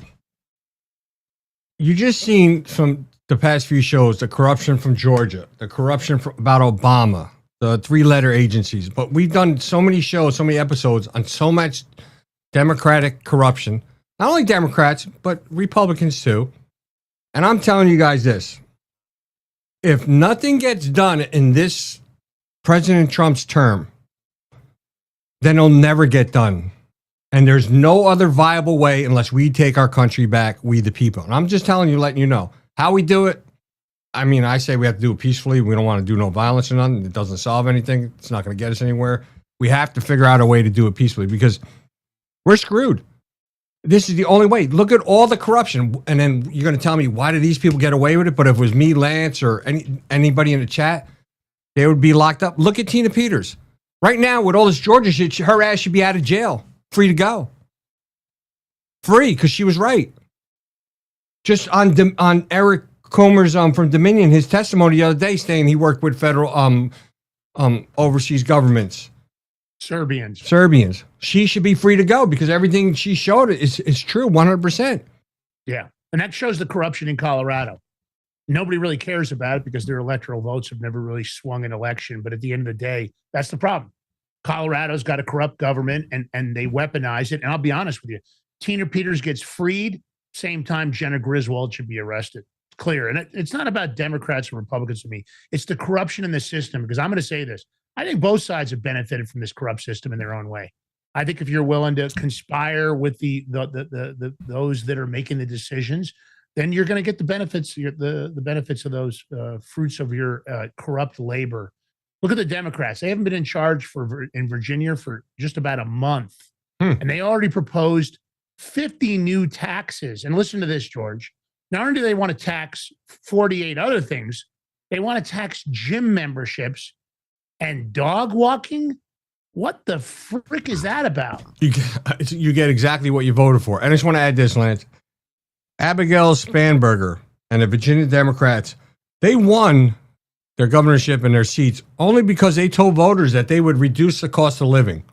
You just seen from the past few shows the corruption from Georgia, the corruption about Obama, the three-letter agencies. But we've done so many shows, so many episodes on so much Democratic corruption. Not only Democrats, but Republicans too. And I'm telling you guys this. If nothing gets done in this President Trump's term, then it'll never get done. And there's no other viable way unless we take our country back, we the people. And I'm just telling you, letting you know. How we do it, I mean, I say we have to do it peacefully. We don't want to do no violence or nothing. It doesn't solve anything. It's not going to get us anywhere. We have to figure out a way to do it peacefully because we're screwed. This is the only way. Look at all the corruption. And then you're going to tell me, why do these people get away with it? But if it was me, Lance, or anybody in the chat, they would be locked up. Look at Tina Peters. Right now, with all this Georgia shit, her ass should be out of jail. Free to go. Free, because she was right. Just on Eric Comer's from Dominion, his testimony the other day saying he worked with federal overseas governments. Serbians. She should be free to go because everything she showed is true, 100%. Yeah. And that shows the corruption in Colorado. Nobody really cares about it because their electoral votes have never really swung an election. But at the end of the day, that's the problem. Colorado's got a corrupt government and they weaponize it. And I'll be honest with you, Tina Peters gets freed, same time Jenna Griswold should be arrested. It's clear. And it's not about Democrats and Republicans to me. It's the corruption in the system. Because I'm going to say this. I think both sides have benefited from this corrupt system in their own way. I think if you're willing to conspire with those that are making the decisions, then you're going to get the benefits, the benefits of those fruits of your corrupt labor. Look at the Democrats. They haven't been in charge in Virginia for just about a month. And they already proposed 50 new taxes. And listen to this, George. Not only do they want to tax 48 other things, they want to tax gym memberships and dog walking. What the frick is that about? You get exactly what you voted for. And I just want to add this, Lance. Abigail Spanberger and the Virginia Democrats, they won their governorship and their seats only because they told voters that they would reduce the cost of living.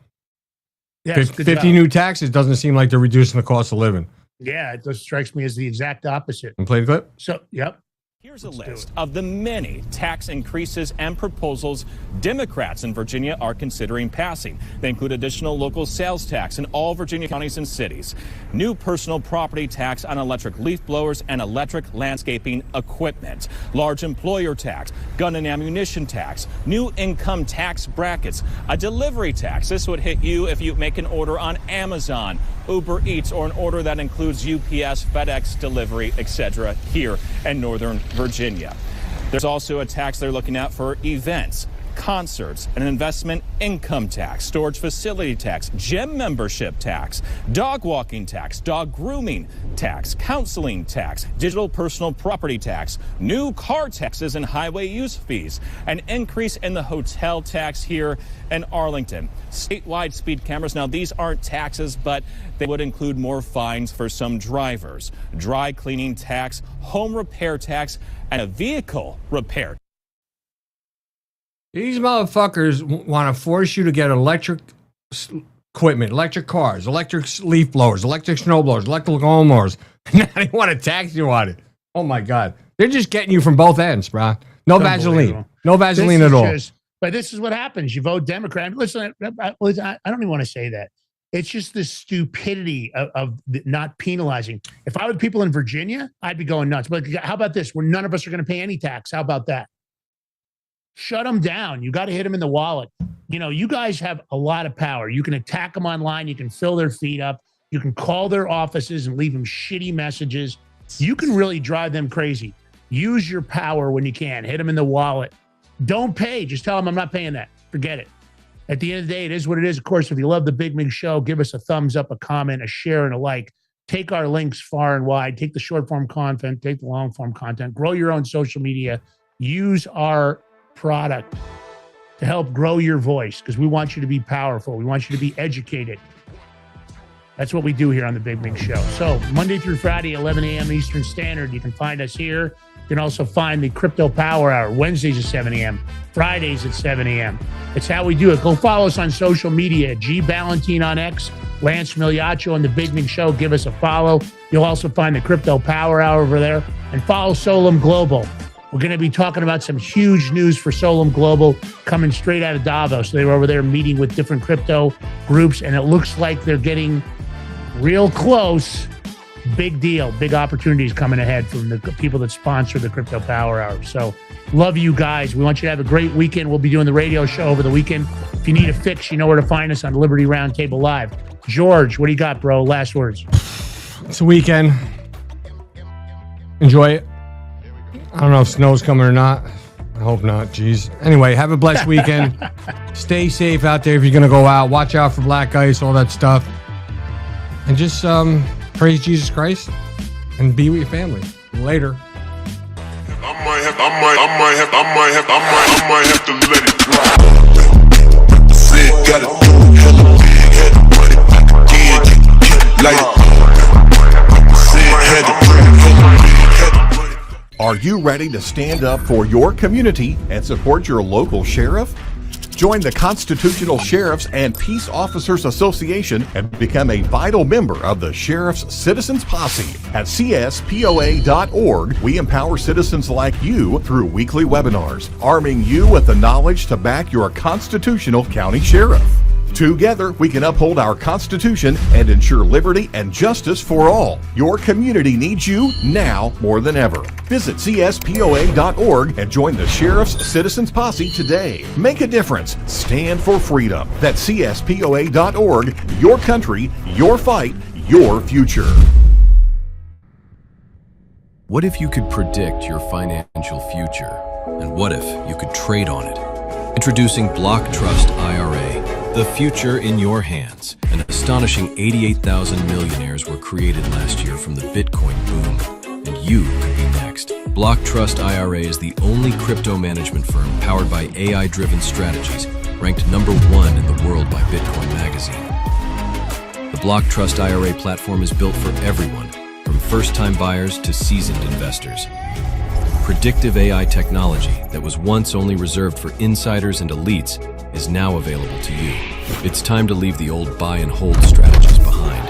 Yes, 50 new taxes doesn't seem like they're reducing the cost of living. Yeah, it just strikes me as the exact opposite. And play the clip? So, yep. Here's a list of the many tax increases and proposals Democrats in Virginia are considering passing. They include additional local sales tax in all Virginia counties and cities, new personal property tax on electric leaf blowers and electric landscaping equipment, large employer tax, gun and ammunition tax, new income tax brackets, a delivery tax. This would hit you if you make an order on Amazon, Uber Eats, or an order that includes UPS, FedEx delivery, etc. here in Northern Virginia. There's also a tax they're looking at for events, concerts, an investment income tax, storage facility tax, gym membership tax, dog walking tax, dog grooming tax, counseling tax, digital personal property tax, new car taxes and highway use fees, an increase in the hotel tax here in Arlington, statewide speed cameras. Now, these aren't taxes, but they would include more fines for some drivers, dry cleaning tax, home repair tax, and a vehicle repair. These motherfuckers want to force you to get electric equipment, electric cars, electric leaf blowers, electric snow blowers, electric lawnmowers. Now they want to tax you on it. Oh, my God. They're just getting you from both ends, bro. No Vaseline. No Vaseline at all. But this is what happens. You vote Democrat. Listen, I don't even want to say that. It's just the stupidity of not penalizing. If I were people in Virginia, I'd be going nuts. But how about this? Where none of us are going to pay any tax. How about that? Shut them down. You got to hit them in the wallet. You know, you guys have a lot of power. You can attack them online. You can fill their feet up. You can call their offices and leave them shitty messages. You can really drive them crazy. Use your power when you can. Hit them in the wallet. Don't pay. Just tell them I'm not paying that. Forget it. At the end of the day, it is what it is. Of course, if you love the Big Mig Show, give us a thumbs up, a comment, a share, and a like. Take our links far and wide. Take the short form content. Take the long form content. Grow your own social media. Use our product to help grow your voice because we want you to be powerful. We want you to be educated. That's what we do here on the Big Mig Show. So Monday through Friday, 11 a.m. Eastern Standard, you can find us here. You can also find the Crypto Power Hour Wednesdays at 7 a.m., Fridays at 7 a.m. It's how we do it. Go follow us on social media. G Ballantine on X, Lance Miliaccio on the Big Mig Show. Give us a follow. You'll also find the Crypto Power Hour over there. And follow Solum Global. We're going to be talking about some huge news for Solum Global coming straight out of Davos. They were over there meeting with different crypto groups, and it looks like they're getting real close. Big deal. Big opportunities coming ahead from the people that sponsor the Crypto Power Hour. So love you guys. We want you to have a great weekend. We'll be doing the radio show over the weekend. If you need a fix, you know where to find us on Liberty Roundtable Live. George, what do you got, bro? Last words. It's a weekend. Enjoy it. I don't know if snow's coming or not. I hope not. Jeez. Anyway, have a blessed weekend. Stay safe out there if you're going to go out. Watch out for black ice, all that stuff. And just praise Jesus Christ and be with your family. Later. I might have to let it drop. Said gotta do it, hella big, had the money back again, get like said had the money, hella big, had the money. Are you ready to stand up for your community and support your local sheriff? Join the Constitutional Sheriffs and Peace Officers Association and become a vital member of the Sheriff's Citizens Posse. At CSPOA.org, we empower citizens like you through weekly webinars, arming you with the knowledge to back your constitutional county sheriff. Together, we can uphold our Constitution and ensure liberty and justice for all. Your community needs you now more than ever. Visit CSPOA.org and join the Sheriff's Citizens Posse today. Make a difference. Stand for freedom. That's CSPOA.org. Your country, your fight, your future. What if you could predict your financial future? And what if you could trade on it? Introducing Block Trust IRA. The future in your hands. An astonishing 88,000 millionaires were created last year from the Bitcoin boom, and you could be next. Block Trust IRA is the only crypto management firm powered by AI-driven strategies, ranked #1 in the world by Bitcoin Magazine. The Block Trust IRA platform is built for everyone, from first-time buyers to seasoned investors. Predictive AI technology that was once only reserved for insiders and elites is now available to you. It's time to leave the old buy and hold strategies behind.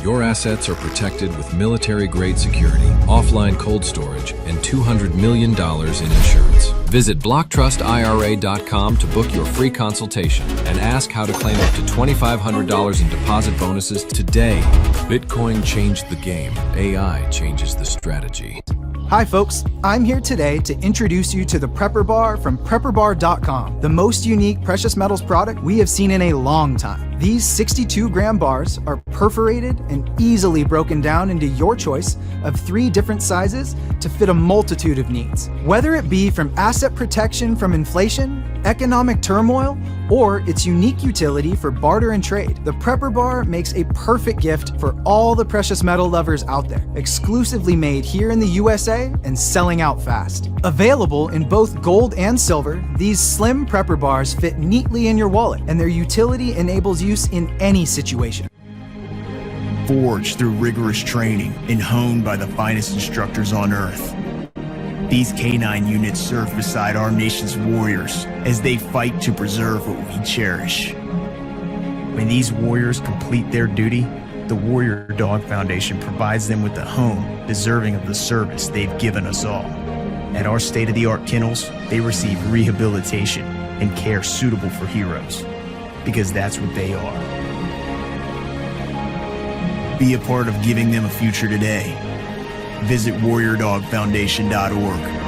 Your assets are protected with military-grade security, offline cold storage, and $200 million in insurance. Visit BlockTrustIRA.com to book your free consultation and ask how to claim up to $2,500 in deposit bonuses today. Bitcoin changed the game. AI changes the strategy. Hi folks, I'm here today to introduce you to the Prepper Bar from PrepperBar.com, the most unique precious metals product we have seen in a long time. These 62-gram bars are perforated and easily broken down into your choice of 3 different sizes to fit a multitude of needs. Whether it be from asset protection from inflation, economic turmoil, or its unique utility for barter and trade, the Prepper Bar makes a perfect gift for all the precious metal lovers out there. Exclusively made here in the USA and selling out fast. Available in both gold and silver, these slim Prepper Bars fit neatly in your wallet, and their utility enables use in any situation. Forged through rigorous training and honed by the finest instructors on Earth, these K9 units serve beside our nation's warriors as they fight to preserve what we cherish. When these warriors complete their duty, the Warrior Dog Foundation provides them with a home deserving of the service they've given us all. At our state-of-the-art kennels, they receive rehabilitation and care suitable for heroes, because that's what they are. Be a part of giving them a future today. Visit WarriorDogFoundation.org.